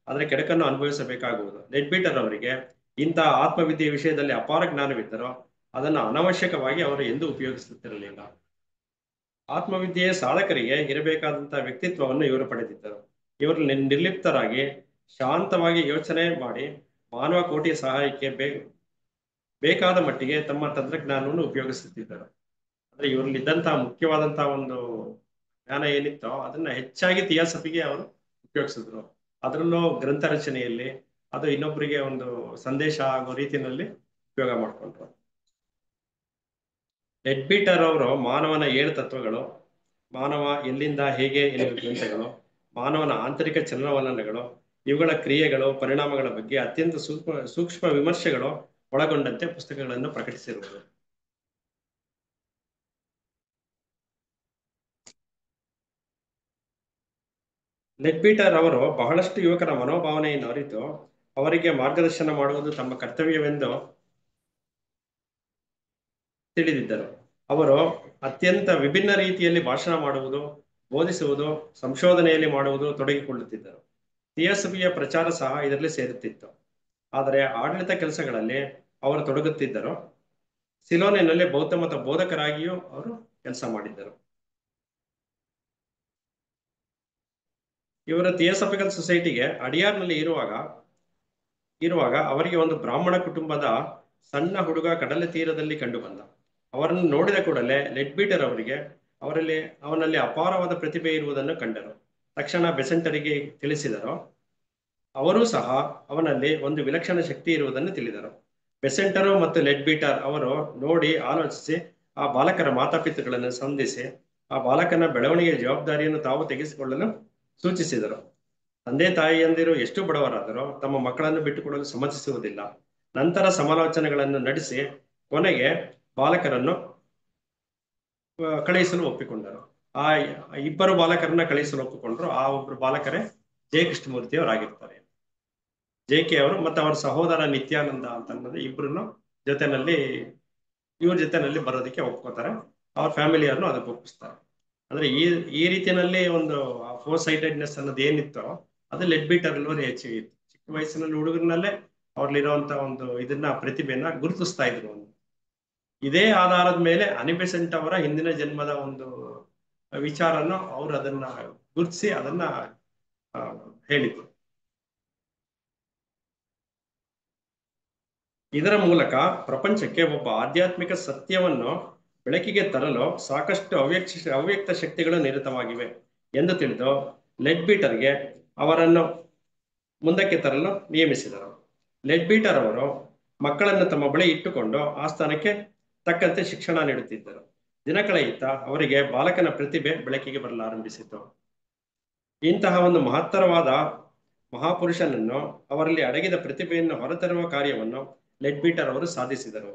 ಅದರ ಕೆಡಕನ್ನು ಅನುಭವಿಸಬೇಕಾಗುವುದು. ಲೆಡ್ಬಿಟರ್ ಅವರಿಗೆ ಇಂತಹ ಆತ್ಮವಿದ್ಯೆಯ ವಿಷಯದಲ್ಲಿ ಅಪಾರ ಜ್ಞಾನವಿದ್ದರೂ ಅದನ್ನು ಅನವಶ್ಯಕವಾಗಿ ಅವರು ಎಂದೂ ಉಪಯೋಗಿಸುತ್ತಿರಲಿಲ್ಲ. ಆತ್ಮವಿದ್ಯೆಯ ಸಾಧಕರಿಗೆ ಇರಬೇಕಾದಂತಹ ವ್ಯಕ್ತಿತ್ವವನ್ನು ಇವರು ಪಡೆದಿದ್ದರು. ಇವರು ನಿರ್ಲಿಪ್ತರಾಗಿ ಶಾಂತವಾಗಿ ಯೋಚನೆ ಮಾಡಿ ಮಾನವ ಕೋಟಿಯ ಸಹಾಯಕ್ಕೆ ಬೇಕಾದ ಮಟ್ಟಿಗೆ ತಮ್ಮ ತಂತ್ರಜ್ಞಾನವನ್ನು ಉಪಯೋಗಿಸುತ್ತಿದ್ದರು. ಅಂದ್ರೆ ಇವರಲ್ಲಿದ್ದಂತಹ ಮುಖ್ಯವಾದಂತಹ ಒಂದು ಜ್ಞಾನ ಏನಿತ್ತೋ ಅದನ್ನ ಹೆಚ್ಚಾಗಿ ಥಿಯಾಸಫಿಗೆ ಅವರು ಉಪಯೋಗಿಸಿದ್ರು. ಅದರಲ್ಲೂ ಗ್ರಂಥ ರಚನೆಯಲ್ಲಿ ಅದು ಇನ್ನೊಬ್ಬರಿಗೆ ಒಂದು ಸಂದೇಶ ಆಗೋ ರೀತಿಯಲ್ಲಿ ಉಪಯೋಗ ಮಾಡಿಕೊಂಡ್ರು. ಲೆಡ್ಬಿಟರ್ ಅವರು ಮಾನವನ 7 ತತ್ವಗಳು, ಮಾನವ ಎಲ್ಲಿಂದ ಹೇಗೆ ಎನ್ನುವ ಗ್ರಂಥಗಳು, ಮಾನವನ ಆಂತರಿಕ ಚಲನವಲನಗಳು, ಇವುಗಳ ಕ್ರಿಯೆಗಳು, ಪರಿಣಾಮಗಳ ಬಗ್ಗೆ ಅತ್ಯಂತ ಸೂಕ್ಷ್ಮ ವಿಮರ್ಶೆಗಳು ಒಳಗೊಂಡಂತೆ ಪುಸ್ತಕಗಳನ್ನು ಪ್ರಕಟಿಸಿರುವುದು. ಲೆಡ್ಬಿಟರ್ ಅವರು ಬಹಳಷ್ಟು ಯುವಕರ ಮನೋಭಾವನೆಯನ್ನು ಅರಿತು ಅವರಿಗೆ ಮಾರ್ಗದರ್ಶನ ಮಾಡುವುದು ತಮ್ಮ ಕರ್ತವ್ಯವೆಂದು ತಿಳಿದಿದ್ದರು. ಅವರು ಅತ್ಯಂತ ವಿಭಿನ್ನ ರೀತಿಯಲ್ಲಿ ಭಾಷಣ ಮಾಡುವುದು, ಬೋಧಿಸುವುದು, ಸಂಶೋಧನೆಯಲ್ಲಿ ಮಾಡುವುದು ತೊಡಗಿಕೊಳ್ಳುತ್ತಿದ್ದರು. ಥಿಯಾಸಫಿಯ ಪ್ರಚಾರ ಸಹ ಇದರಲ್ಲಿ ಸೇರುತ್ತಿತ್ತು. ಆದರೆ ಆಡಳಿತ ಕೆಲಸಗಳಲ್ಲಿ ಅವರು ತೊಡಗುತ್ತಿದ್ದರು. ಸಿಲೋನಿನಲ್ಲಿ ಬೌದ್ಧ ಮತ ಬೋಧಕರಾಗಿಯೂ ಅವರು ಕೆಲಸ ಮಾಡಿದ್ದರು. ಇವರ ಥಿಯೋಸಾಫಿಕಲ್ ಸೊಸೈಟಿಗೆ ಅಡಿಯಾರ್ನಲ್ಲಿ ಇರುವಾಗ ಅವರಿಗೆ ಒಂದು ಬ್ರಾಹ್ಮಣ ಕುಟುಂಬದ ಸಣ್ಣ ಹುಡುಗ ಕಡಲ ತೀರದಲ್ಲಿ ಕಂಡು ಬಂದ. ಅವರನ್ನು ನೋಡಿದ ಕೂಡಲೇ ಲೆಡ್ಬೀಟರ್ ಅವನಲ್ಲಿ ಅಪಾರವಾದ ಪ್ರತಿಭೆ ಇರುವುದನ್ನು ಕಂಡರು. ತಕ್ಷಣ ಬೆಸೆಂಟರಿಗೆ ತಿಳಿಸಿದರು. ಅವರೂ ಸಹ ಅವನಲ್ಲಿ ಒಂದು ವಿಲಕ್ಷಣ ಶಕ್ತಿ ಇರುವುದನ್ನು ತಿಳಿದರು. ಬೆಸೆಂಟರು ಮತ್ತು ಲೆಡ್ಬೀಟರ್ ಅವರು ನೋಡಿ ಆಲೋಚಿಸಿ ಆ ಬಾಲಕರ ಮಾತಾಪಿತೃಗಳನ್ನು ಸಂಧಿಸಿ ಆ ಬಾಲಕನ ಬೆಳವಣಿಗೆಯ ಜವಾಬ್ದಾರಿಯನ್ನು ತಾವು ತೆಗೆಸಿಕೊಳ್ಳಲು ಸೂಚಿಸಿದರು. ತಂದೆ ತಾಯಿಯಂದಿರು ಎಷ್ಟು ಬಡವರಾದರೂ ತಮ್ಮ ಮಕ್ಕಳನ್ನು ಬಿಟ್ಟುಕೊಡಲು ಸಮ್ಮತಿಸುವುದಿಲ್ಲ. ನಂತರ ಸಮಾಲೋಚನೆಗಳನ್ನು ನಡೆಸಿ ಕೊನೆಗೆ ಬಾಲಕರನ್ನು ಕಳುಹಿಸಲು ಒಪ್ಪಿಕೊಂಡರು. ಆ ಇಬ್ಬರು ಬಾಲಕರನ್ನ ಕಳುಹಿಸಲು ಒಪ್ಪಿಕೊಂಡ್ರು. ಆ ಒಬ್ಬರು ಬಾಲಕರೇ ಜೆ ಕೃಷ್ಣಮೂರ್ತಿ ಅವರಾಗಿರ್ತಾರೆ. ಜೆ ಕೆ ಅವರು ಮತ್ತು ಅವರ ಸಹೋದರ ನಿತ್ಯಾನಂದ ಅಂತ ಅನ್ನೋದು ಇಬ್ಬರನ್ನು ಇವ್ರ ಜೊತೆನಲ್ಲಿ ಬರೋದಕ್ಕೆ ಒಪ್ಕೋತಾರೆ. ಅವ್ರ ಫ್ಯಾಮಿಲಿಯವ್ರನ್ನು ಅದಕ್ಕೆ ಒಪ್ಪಿಸ್ತಾರೆ. ಅಂದ್ರೆ ಈ ರೀತಿಯಲ್ಲಿ ಒಂದು ಫೋರ್ ಸೈಟೆಡ್ನೆಸ್ ಅನ್ನೋದು ಏನಿತ್ತೋ ಅದು ಲೆಡ್ಬೀಟರ್ ಅಲ್ಲಿ ಹೆಚ್ಚಿಗೆ ಇತ್ತು. ಚಿಕ್ಕ ವಯಸ್ಸಿನಲ್ಲಿ ಹುಡುಗರನ್ನಲ್ಲೇ ಅವ್ರಲ್ಲಿರುವಂತ ಒಂದು ಪ್ರತಿಭೆಯನ್ನ ಗುರುತಿಸ್ತಾ ಇದ್ರು. ಇದೇ ಆಧಾರದ ಮೇಲೆ ಅನಿಬೆಸೆಂಟ್ ಅವರ ಹಿಂದಿನ ಜನ್ಮದ ಒಂದು ವಿಚಾರನ ಅವ್ರು ಅದನ್ನ ಗುರುತಿಸಿ ಅದನ್ನ ಹೇಳಿದ್ರು. ಇದರ ಮೂಲಕ ಪ್ರಪಂಚಕ್ಕೆ ಒಬ್ಬ ಆಧ್ಯಾತ್ಮಿಕ ಸತ್ಯವನ್ನು ಬೆಳಕಿಗೆ ತರಲು ಸಾಕಷ್ಟು ಅವ್ಯಕ್ತ ಶಕ್ತಿಗಳು ನಿರತವಾಗಿವೆ ಎಂದು ತಿಳಿದು ಲೆಡ್ಬೀಟರ್ಗೆ ಅವರನ್ನು ಮುಂದಕ್ಕೆ ತರಲು ನಿಯಮಿಸಿದರು. ಲೆಡ್ಬೀಟರ್ ಅವರು ಮಕ್ಕಳನ್ನು ತಮ್ಮ ಬಳಿ ಇಟ್ಟುಕೊಂಡು ಆ ಸ್ಥಾನಕ್ಕೆ ತಕ್ಕಂತೆ ಶಿಕ್ಷಣ ನೀಡುತ್ತಿದ್ದರು. ದಿನ ಕಳೆಯುತ್ತಾ ಅವರಿಗೆ ಬಾಲಕನ ಪ್ರತಿಭೆ ಬೆಳಕಿಗೆ ಬರಲಾರಂಭಿಸಿತು. ಇಂತಹ ಒಂದು ಮಹತ್ತರವಾದ ಮಹಾಪುರುಷನನ್ನು ಅವರಲ್ಲಿ ಅಡಗಿದ ಪ್ರತಿಭೆಯನ್ನು ಹೊರತರುವ ಕಾರ್ಯವನ್ನು ಲೆಡ್ಬೀಟರ್ ಅವರು ಸಾಧಿಸಿದರು.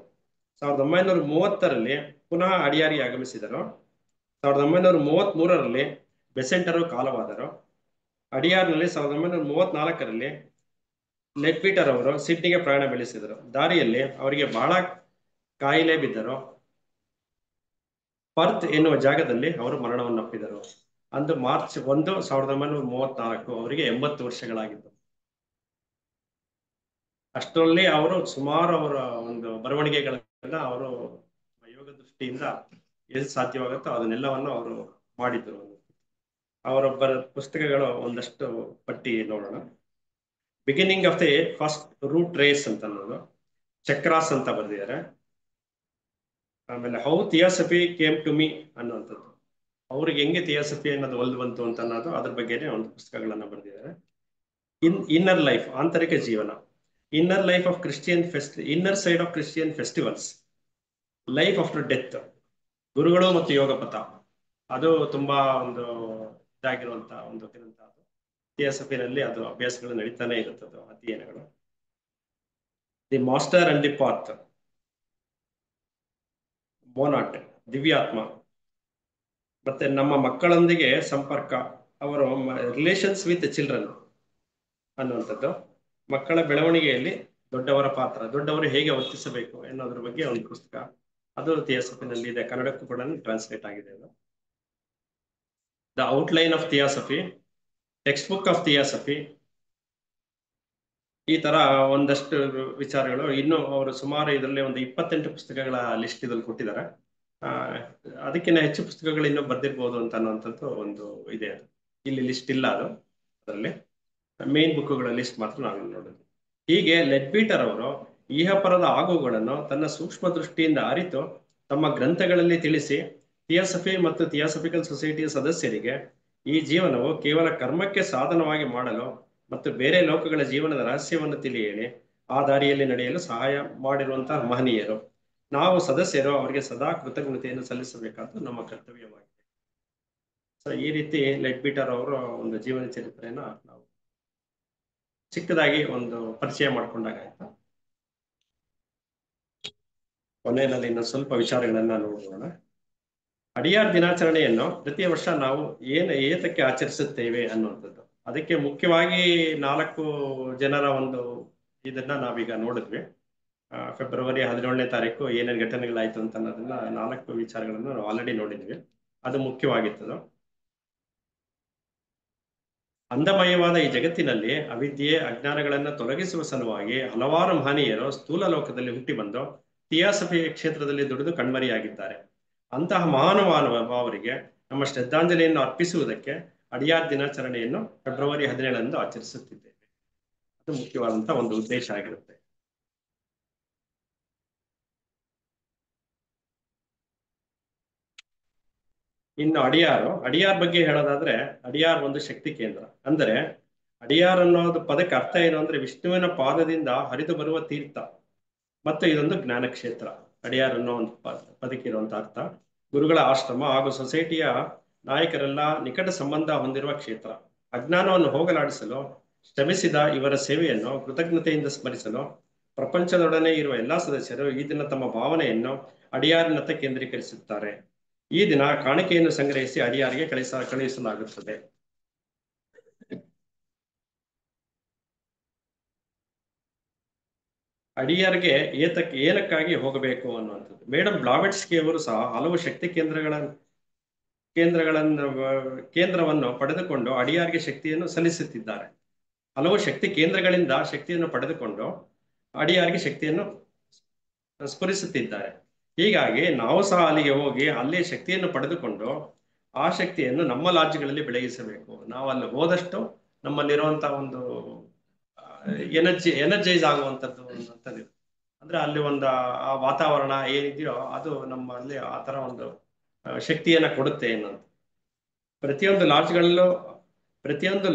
1930ರಲ್ಲಿ ಪುನಃ ಅಡಿಯಾರಿಗೆ ಆಗಮಿಸಿದರು. 1933ರಲ್ಲಿ ಬೆಸೆಂಟರು ಕಾಲವಾದರು. ಅಡಿಯಾರ್ನಲ್ಲಿ 1934ರಲ್ಲಿ ಲೆಡ್ಬೀಟರ್ ಅವರು ಸಿಡ್ನಿಗೆ ಪ್ರಯಾಣ ಬೆಳೆಸಿದರು. ದಾರಿಯಲ್ಲಿ ಅವರಿಗೆ ಬಹಳ ಕಾಯಿಲೆ ಬಿದ್ದರು. ಪರ್ತ್ ಎನ್ನುವ ಜಾಗದಲ್ಲಿ ಅವರು ಮರಣವನ್ನಪ್ಪಿದರು. ಅಂದು ಮಾರ್ಚ್ 1, 1934 ಅವರಿಗೆ 80 ವರ್ಷಗಳಾಗಿತ್ತು. ಅಷ್ಟರಲ್ಲಿ ಅವರು ಸುಮಾರು ಅವರ ಒಂದು ಬರವಣಿಗೆಗಳನ್ನ ಅವರು ಯೋಗ ದೃಷ್ಟಿಯಿಂದ ಎಲ್ಲಿ ಸಾಧ್ಯವಾಗುತ್ತೋ ಅದನ್ನೆಲ್ಲವನ್ನು ಅವರು ಮಾಡಿದ್ರು. ಅವರೊಬ್ಬರ ಪುಸ್ತಕಗಳು ಒಂದಷ್ಟು ಪಟ್ಟಿ ನೋಡೋಣ. Beginning of the first root race ಅಂತ ಅನ್ನೋದು, ಚಕ್ರಾಸ್ ಅಂತ ಬರೆದಿದ್ದಾರೆ. ಆಮೇಲೆ how theosophy came to me ಅನ್ನುವಂಥದ್ದು, ಅವ್ರಿಗೆ ಹೆಂಗೆ ಥಿಯಾಸಫಿ ಅನ್ನೋದು ಒಲ್ದು ಬಂತು ಅಂತ ಅನ್ನೋದು ಅದ್ರ ಬಗ್ಗೆನೇ ಒಂದು ಪುಸ್ತಕಗಳನ್ನ ಬರೆದಿದ್ದಾರೆ. ಇನ್ನರ್ ಲೈಫ್, ಆಂತರಿಕ ಜೀವನ, inner life of Christian inner side of Christian festivals, life after death, ಗುರುಗಳು ಮತ್ತು ಯೋಗ ಪಥ, ಅದು ತುಂಬಾ ಒಂದು ಇದಾಗಿರುವಂತ ಒಂದು ಗ್ರಂಥ. ಅದು ಥಿಯಾಸಫಿನಲ್ಲಿ ಅದು ಅಭ್ಯಾಸಗಳು ನಡೀತಾನೆ ಇರುತ್ತದೆ, ಅಧ್ಯಯನಗಳು. The Master and the Path, ಮೋನಾಟ್, ದಿವ್ಯಾತ್ಮ, ಮತ್ತೆ ನಮ್ಮ ಮಕ್ಕಳೊಂದಿಗೆ ಸಂಪರ್ಕ, ಅವರ ರಿಲೇಷನ್ಸ್ ವಿತ್ ಚಿಲ್ಡ್ರನ್ ಅನ್ನುವಂಥದ್ದು, ಮಕ್ಕಳ ಬೆಳವಣಿಗೆಯಲ್ಲಿ ದೊಡ್ಡವರ ಪಾತ್ರ, ದೊಡ್ಡವರು ಹೇಗೆ ವರ್ತಿಸಬೇಕು ಎನ್ನುವುದರ ಬಗ್ಗೆ ಒಂದು ಪುಸ್ತಕ, ಅದು ಥಿಯಾಸಫಿನಲ್ಲಿ ಇದೆ. ಕನ್ನಡಕ್ಕೂ ಕೂಡ ಟ್ರಾನ್ಸ್ಲೇಟ್ ಆಗಿದೆ ಅದು. The outline of theosophy, text book of theosophy, ಈ ತರ ಒಂದಷ್ಟು ವಿಚಾರಗಳು. ಇನ್ನು ಅವರು ಸುಮಾರು ಇದರಲ್ಲಿ ಒಂದು 28 ಪುಸ್ತಕಗಳ ಲಿಸ್ಟ್ ಇದ್ರಲ್ಲಿ ಕೊಟ್ಟಿದ್ದಾರೆ. ಅದಕ್ಕಿಂತ ಹೆಚ್ಚು ಪುಸ್ತಕಗಳು ಇನ್ನೂ ಬರ್ದಿರ್ಬೋದು ಅಂತ ಅನ್ನುವಂಥದ್ದು ಒಂದು ಇದೆ. ಇಲ್ಲಿ ಲಿಸ್ಟ್ ಇಲ್ಲ, ಅದು ಅದರಲ್ಲಿ ಮೇನ್ ಬುಕ್ಗಳ ಲಿಸ್ಟ್ ಮಾತ್ರ ನಾವು ನೋಡೋದು. ಹೀಗೆ ಲೆಡ್ಬೀಟರ್ ಅವರು ಈಹಪರದ ಆಗುಗಳನ್ನು ತನ್ನ ಸೂಕ್ಷ್ಮ ದೃಷ್ಟಿಯಿಂದ ಅರಿತು ತಮ್ಮ ಗ್ರಂಥಗಳಲ್ಲಿ ತಿಳಿಸಿ ಥಿಯಾಸಫಿ ಮತ್ತು ಥಿಯಾಸಫಿಕಲ್ ಸೊಸೈಟಿಯ ಸದಸ್ಯರಿಗೆ ಈ ಜೀವನವು ಕೇವಲ ಕರ್ಮಕ್ಕೆ ಸಾಧನವಾಗಿ ಮಾಡಲು ಮತ್ತು ಬೇರೆ ಲೋಕಗಳ ಜೀವನದ ರಹಸ್ಯವನ್ನು ತಿಳಿ ಹೇಳಿ ಆ ದಾರಿಯಲ್ಲಿ ನಡೆಯಲು ಸಹಾಯ ಮಾಡಿರುವಂತಹ ಮಹನೀಯರು. ನಾವು ಸದಸ್ಯರು ಅವರಿಗೆ ಸದಾ ಕೃತಜ್ಞತೆಯನ್ನು ಸಲ್ಲಿಸಬೇಕಾದ್ದು ನಮ್ಮ ಕರ್ತವ್ಯವಾಗಿದೆ. ಸೊ ಈ ರೀತಿ ಲೆಡ್ಬೀಟರ್ ಅವರ ಒಂದು ಜೀವನ ಚರಿತ್ರೆಯನ್ನ ನಾವು ಚಿಕ್ಕದಾಗಿ ಒಂದು ಪರಿಚಯ ಮಾಡ್ಕೊಂಡಾಗ ಆಯ್ತಾ. ಕೊನೆಯಲ್ಲಿ ಇನ್ನು ಸ್ವಲ್ಪ ವಿಚಾರಗಳನ್ನ ನೋಡೋಣ. ಅಡಿಯಾರ್ ದಿನಾಚರಣೆಯನ್ನು ಪ್ರತಿ ವರ್ಷ ನಾವು ಏತಕ್ಕೆ ಆಚರಿಸುತ್ತೇವೆ ಅನ್ನುವಂಥದ್ದು, ಅದಕ್ಕೆ ಮುಖ್ಯವಾಗಿ 4 ಜನರ ಒಂದು ಇದನ್ನ ನಾವೀಗ ನೋಡಿದ್ವಿ. ಫೆಬ್ರವರಿ 17ನೇ ತಾರೀಕು ಏನೇನು ಘಟನೆಗಳಾಯ್ತು ಅಂತ ಅನ್ನೋದನ್ನ 4 ವಿಚಾರಗಳನ್ನು ನಾವು ಆಲ್ರೆಡಿ ನೋಡಿದ್ವಿ. ಅದು ಮುಖ್ಯವಾಗಿತ್ತು. ಅಂಧಮಯವಾದ ಈ ಜಗತ್ತಿನಲ್ಲಿ ಅವಿದ್ಯೆ ಅಜ್ಞಾನಗಳನ್ನು ತೊಲಗಿಸುವ ಸಲುವಾಗಿ ಹಲವಾರು ಮಹನೀಯರು ಸ್ಥೂಲ ಲೋಕದಲ್ಲಿ ಹುಟ್ಟಿ ಬಂದು ಥಿಯಾಸಫಿ ಕ್ಷೇತ್ರದಲ್ಲಿ ದುಡಿದು ಕಣ್ಮರೆಯಾಗಿದ್ದಾರೆ. ಅಂತಹ ಮಹಾನುಭಾವರಿಗೆ ನಮ್ಮ ಶ್ರದ್ಧಾಂಜಲಿಯನ್ನು ಅರ್ಪಿಸುವುದಕ್ಕೆ ಅಡಿಯಾರ್ ದಿನಾಚರಣೆಯನ್ನು ಫೆಬ್ರವರಿ 17ರಂದು ಆಚರಿಸುತ್ತಿದ್ದೇವೆ. ಅದು ಮುಖ್ಯವಾದಂತಹ ಒಂದು ಉದ್ದೇಶ ಆಗಿರುತ್ತೆ. ಇನ್ನು ಅಡಿಯಾರ್ ಬಗ್ಗೆ ಹೇಳೋದಾದ್ರೆ ಅಡಿಯಾರ್ ಒಂದು ಶಕ್ತಿ ಕೇಂದ್ರ. ಅಂದರೆ ಅಡಿಯಾರ್ ಅನ್ನೋದು ಪದಕ್ಕೆ ಅರ್ಥ ಏನು ಅಂದ್ರೆ ವಿಷ್ಣುವಿನ ಪಾದದಿಂದ ಹರಿದು ಬರುವ ತೀರ್ಥ, ಮತ್ತು ಇದೊಂದು ಜ್ಞಾನ ಕ್ಷೇತ್ರ. ಅಡಿಯಾರ್ ಅನ್ನೋ ಒಂದು ಪದಕ್ಕೆ ಇರುವಂತಹ ಅರ್ಥ ಗುರುಗಳ ಆಶ್ರಮ ಹಾಗೂ ಸೊಸೈಟಿಯ ನಾಯಕರೆಲ್ಲ ನಿಕಟ ಸಂಬಂಧ ಹೊಂದಿರುವ ಕ್ಷೇತ್ರ. ಅಜ್ಞಾನವನ್ನು ಹೋಗಲಾಡಿಸಲು ಶ್ರಮಿಸಿದ ಇವರ ಸೇವೆಯನ್ನು ಕೃತಜ್ಞತೆಯಿಂದ ಸ್ಮರಿಸಲು ಪ್ರಪಂಚದೊಡನೆ ಇರುವ ಎಲ್ಲಾ ಸದಸ್ಯರು ಈ ದಿನ ತಮ್ಮ ಭಾವನೆಯನ್ನು ಅಡಿಯಾರಿನತ್ತ ಕೇಂದ್ರೀಕರಿಸುತ್ತಾರೆ. ಈ ದಿನ ಕಾಣಿಕೆಯನ್ನು ಸಂಗ್ರಹಿಸಿ ಅಡಿಯಾರಿಗೆ ಕಳುಹಿಸಲಾಗುತ್ತದೆ. ಅಡಿಯಾರ್ಗೆ ಏನಕ್ಕಾಗಿ ಹೋಗಬೇಕು ಅನ್ನುವಂಥದ್ದು. ಮೇಡಮ್ ಬ್ಲಾವೆಟ್ಸ್ಕಿ ಅವರು ಸಹ ಹಲವು ಶಕ್ತಿ ಕೇಂದ್ರವನ್ನು ಪಡೆದುಕೊಂಡು ಅಡಿಯಾರ್ಗೆ ಶಕ್ತಿಯನ್ನು ಸಲ್ಲಿಸುತ್ತಿದ್ದಾರೆ. ಹಲವು ಶಕ್ತಿ ಕೇಂದ್ರಗಳಿಂದ ಶಕ್ತಿಯನ್ನು ಪಡೆದುಕೊಂಡು ಅಡಿಯಾರ್ಗೆ ಶಕ್ತಿಯನ್ನು ಸ್ಫುರಿಸುತ್ತಿದ್ದಾರೆ. ಹೀಗಾಗಿ ನಾವು ಸಹ ಅಲ್ಲಿಗೆ ಹೋಗಿ ಅಲ್ಲಿ ಶಕ್ತಿಯನ್ನು ಪಡೆದುಕೊಂಡು ಆ ಶಕ್ತಿಯನ್ನು ನಮ್ಮ ಲಾಡ್ಜ್ಗಳಲ್ಲಿ ಬೆಳಗಿಸಬೇಕು. ನಾವು ಅಲ್ಲಿ ಹೋದಷ್ಟು ನಮ್ಮಲ್ಲಿರುವಂತಹ ಒಂದು ಎನರ್ಜೈಸ್ ಆಗುವಂಥದ್ದು ಅಂತದ್ದು. ಅಂದ್ರೆ ಅಲ್ಲಿ ಒಂದು ಆ ವಾತಾವರಣ ಏನಿದೆಯೋ ಅದು ನಮ್ಮಲ್ಲಿ ಆ ತರ ಒಂದು ಶಕ್ತಿಯನ್ನ ಕೊಡುತ್ತೆ ಅನ್ನೋದು. ಪ್ರತಿಯೊಂದು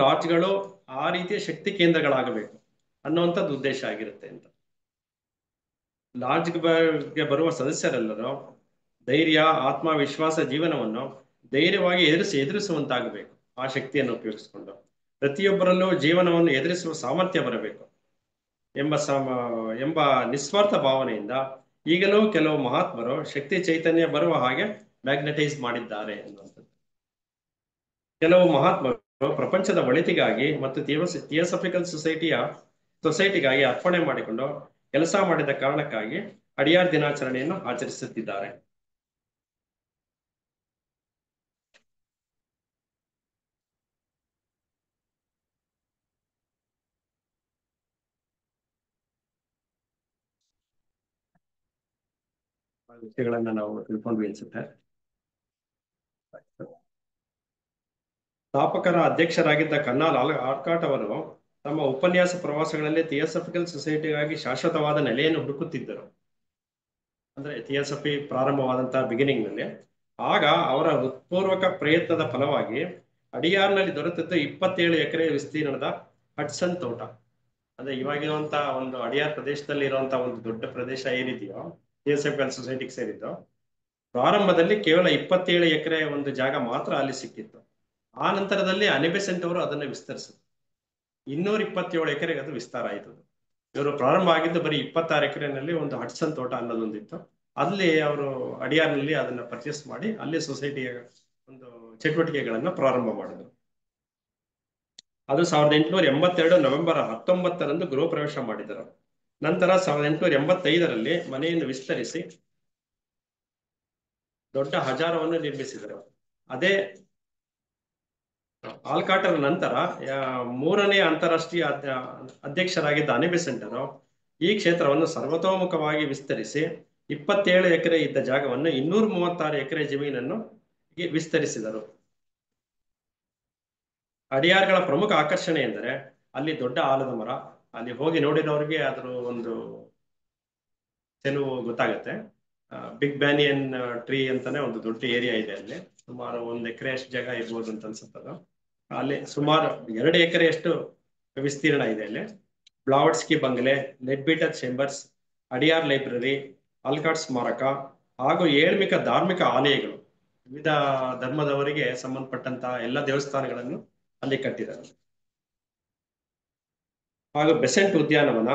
ಲಾಡ್ಜ್ಗಳು ಆ ರೀತಿಯ ಶಕ್ತಿ ಕೇಂದ್ರಗಳಾಗಬೇಕು ಅನ್ನುವಂಥದ್ದು ಉದ್ದೇಶ ಆಗಿರುತ್ತೆ ಅಂತ. ಲಾಡ್ಜ್ಗೆ ಬರುವ ಸದಸ್ಯರೆಲ್ಲರೂ ಧೈರ್ಯ ಆತ್ಮವಿಶ್ವಾಸ ಜೀವನವನ್ನು ಧೈರ್ಯವಾಗಿ ಎದುರಿಸುವಂತಾಗಬೇಕು. ಆ ಶಕ್ತಿಯನ್ನು ಉಪಯೋಗಿಸಿಕೊಂಡು ಪ್ರತಿಯೊಬ್ಬರಲ್ಲೂ ಜೀವನವನ್ನು ಎದುರಿಸುವ ಸಾಮರ್ಥ್ಯ ಬರಬೇಕು ಎಂಬ ನಿಸ್ವಾರ್ಥ ಭಾವನೆಯಿಂದ ಈಗಲೂ ಕೆಲವು ಮಹಾತ್ಮರು ಶಕ್ತಿ ಚೈತನ್ಯ ಬರುವ ಹಾಗೆ ಮ್ಯಾಗ್ನೆಟೈಸ್ ಮಾಡಿದ್ದಾರೆ ಎನ್ನುವಂಥದ್ದು. ಕೆಲವು ಮಹಾತ್ಮರು ಪ್ರಪಂಚದ ಒಳಿತಿಗಾಗಿ ಮತ್ತು ಥಿಯೋಸಫಿಕಲ್ ಸೊಸೈಟಿಗಾಗಿ ಅರ್ಪಣೆ ಮಾಡಿಕೊಂಡು ಕೆಲಸ ಮಾಡಿದ ಕಾರಣಕ್ಕಾಗಿ ಅಡಿಯಾರ್ ದಿನಾಚರಣೆಯನ್ನು ಆಚರಿಸುತ್ತಿದ್ದಾರೆ. ವಿಷಯಗಳನ್ನ ನಾವು ತಿಳ್ಕೊಂಡ್ವಿ ಅನ್ಸುತ್ತೆ. ಸ್ಥಾಪಕರ ಅಧ್ಯಕ್ಷರಾಗಿದ್ದ ಕರ್ನಾಲ್ ಆಲ್ಕಾಟ್ ಅವರು ತಮ್ಮ ಉಪನ್ಯಾಸ ಪ್ರವಾಸಗಳಲ್ಲಿ ಥಿಯೋಸಫಿಕಲ್ ಸೊಸೈಟಿಗಾಗಿ ಶಾಶ್ವತವಾದ ನೆಲೆಯನ್ನು ಹುಡುಕುತ್ತಿದ್ದರು. ಅಂದ್ರೆ ಥಿಯೋಸಫಿ ಪ್ರಾರಂಭವಾದಂತಹ ಬಿಗಿನಿಂಗ್ ನಲ್ಲಿ ಆಗ ಅವರ ಹೃತ್ಪೂರ್ವಕ ಪ್ರಯತ್ನದ ಫಲವಾಗಿ ಅಡಿಯಾರ್ನಲ್ಲಿ ದೊರೆತಿದ್ದ 27 ಎಕರೆ ವಿಸ್ತೀರ್ಣದ ಹಟ್ಸನ್ ತೋಟ. ಅಂದ್ರೆ ಇವಾಗಿರುವಂತಹ ಒಂದು ಅಡಿಯಾರ್ ಪ್ರದೇಶದಲ್ಲಿ ಇರುವಂತಹ ಒಂದು ದೊಡ್ಡ ಪ್ರದೇಶ ಏನಿದೆಯೋ ಥಿಯೋಸಫಿಕಲ್ ಸೊಸೈಟಿಗೆ ಸೇರಿದ್ದು, ಪ್ರಾರಂಭದಲ್ಲಿ ಕೇವಲ 27 ಎಕರೆ ಒಂದು ಜಾಗ ಮಾತ್ರ ಅಲ್ಲಿ ಸಿಕ್ಕಿತ್ತು. ಆ ನಂತರದಲ್ಲಿ ಅನಿಬೆಸೆಂಟ್ ಅವರು ಅದನ್ನು ವಿಸ್ತರಿಸಿದ್ರು. 227 ಎಕರೆಗೆ ಅದು ವಿಸ್ತಾರ ಆಯಿತು. ಇವರು ಪ್ರಾರಂಭ ಆಗಿದ್ದು ಬರೀ 26 ಎಕರೆನಲ್ಲಿ ಒಂದು ಹಟ್ಸನ್ ತೋಟ ಅನ್ನೋದೊಂದಿತ್ತು. ಅಲ್ಲಿ ಅವರು ಅಡಿಯಾರ್ನಲ್ಲಿ ಅದನ್ನ ಪರ್ಚೇಸ್ ಮಾಡಿ ಅಲ್ಲಿ ಸೊಸೈಟಿಯ ಒಂದು ಚಟುವಟಿಕೆಗಳನ್ನ ಪ್ರಾರಂಭ ಮಾಡಿದ್ರು. ಅದು 1882 ನವೆಂಬರ್ 19ರಂದು ಗೃಹ ಪ್ರವೇಶ ಮಾಡಿದರು. ನಂತರ 1885ರಲ್ಲಿ ಮನೆಯನ್ನು ವಿಸ್ತರಿಸಿ ದೊಡ್ಡ ಹಜಾರವನ್ನು ನಿರ್ಮಿಸಿದರು. ಅದೇ ಆಲ್ಕಾಟರ ನಂತರ 3ನೇ ಅಂತಾರಾಷ್ಟ್ರೀಯ ಅಧ್ಯಕ್ಷರಾಗಿದ್ದ ಅನಿಬೆಸೆಂಟರು ಈ ಕ್ಷೇತ್ರವನ್ನು ಸರ್ವತೋಮುಖವಾಗಿ ವಿಸ್ತರಿಸಿ 27 ಎಕರೆ ಇದ್ದ ಜಾಗವನ್ನು 236 ಎಕರೆ ಜಮೀನನ್ನು ವಿಸ್ತರಿಸಿದರು. ಅಡಿಯಾರ್ಗಳ ಪ್ರಮುಖ ಆಕರ್ಷಣೆ ಎಂದರೆ ಅಲ್ಲಿ ದೊಡ್ಡ ಆಲದ ಮರ. ಅಲ್ಲಿ ಹೋಗಿ ನೋಡಿದವರಿಗೆ ಅದರ ಒಂದು ಚೆಲುವು ಗೊತ್ತಾಗತ್ತೆ. ಬಿಗ್ ಬ್ಯಾನಿಯನ್ ಟ್ರೀ ಅಂತಾನೆ ಒಂದು ದೊಡ್ಡ ಏರಿಯಾ ಇದೆ. ಅಲ್ಲಿ ಸುಮಾರು 1 ಎಕರೆ ಅಷ್ಟು ಜಾಗ ಇರ್ಬೋದು ಅಂತ ಅನ್ಸುತ್ತದ. ಅಲ್ಲಿ ಸುಮಾರು 2 ಎಕರೆಯಷ್ಟು ವಿಸ್ತೀರ್ಣ ಇದೆ. ಅಲ್ಲಿ ಬ್ಲಾವಟ್ಸ್ಕಿ ಬಂಗಲೆ, ಲೆಡ್ಬೀಟರ್ ಚೇಂಬರ್ಸ್, ಅಡಿಯಾರ್ ಲೈಬ್ರರಿ, ಆಲ್ಕಾಟ್ ಸ್ಮಾರಕ ಹಾಗೂ ಏಳ್ಮಿಕ ಧಾರ್ಮಿಕ ಆಲಯಗಳು, ವಿವಿಧ ಧರ್ಮದವರಿಗೆ ಸಂಬಂಧಪಟ್ಟಂತಹ ಎಲ್ಲ ದೇವಸ್ಥಾನಗಳನ್ನು ಅಲ್ಲಿ ಕಟ್ಟಿದ್ದಾರೆ. ಹಾಗೂ ಬೆಸೆಂಟ್ ಉದ್ಯಾನವನ,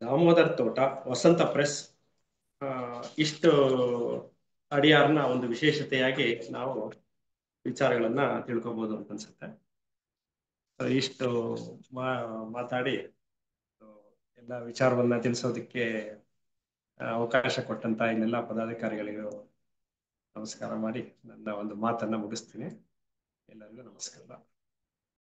ದಾಮೋದರ್ ತೋಟ, ವಸಂತ ಪ್ರೆಸ್, ಇಷ್ಟು ಅಡಿಯಾರ್ನ ಒಂದು ವಿಶೇಷತೆಯಾಗಿ ನಾವು ವಿಚಾರಗಳನ್ನ ತಿಳ್ಕೊಬಹುದು ಅಂತ ಅನ್ಸುತ್ತೆ. ಇಷ್ಟು ಮಾತಾಡಿ ಎಲ್ಲ ವಿಚಾರವನ್ನ ತಿಳಿಸೋದಕ್ಕೆ ಅವಕಾಶ ಕೊಟ್ಟಂತ ಇನ್ನೆಲ್ಲ ಪದಾಧಿಕಾರಿಗಳಿಗೂ ನಮಸ್ಕಾರ ಮಾಡಿ ನನ್ನ ಒಂದು ಮಾತನ್ನ ಮುಗಿಸ್ತೀನಿ. ಎಲ್ಲರಿಗೂ ನಮಸ್ಕಾರ.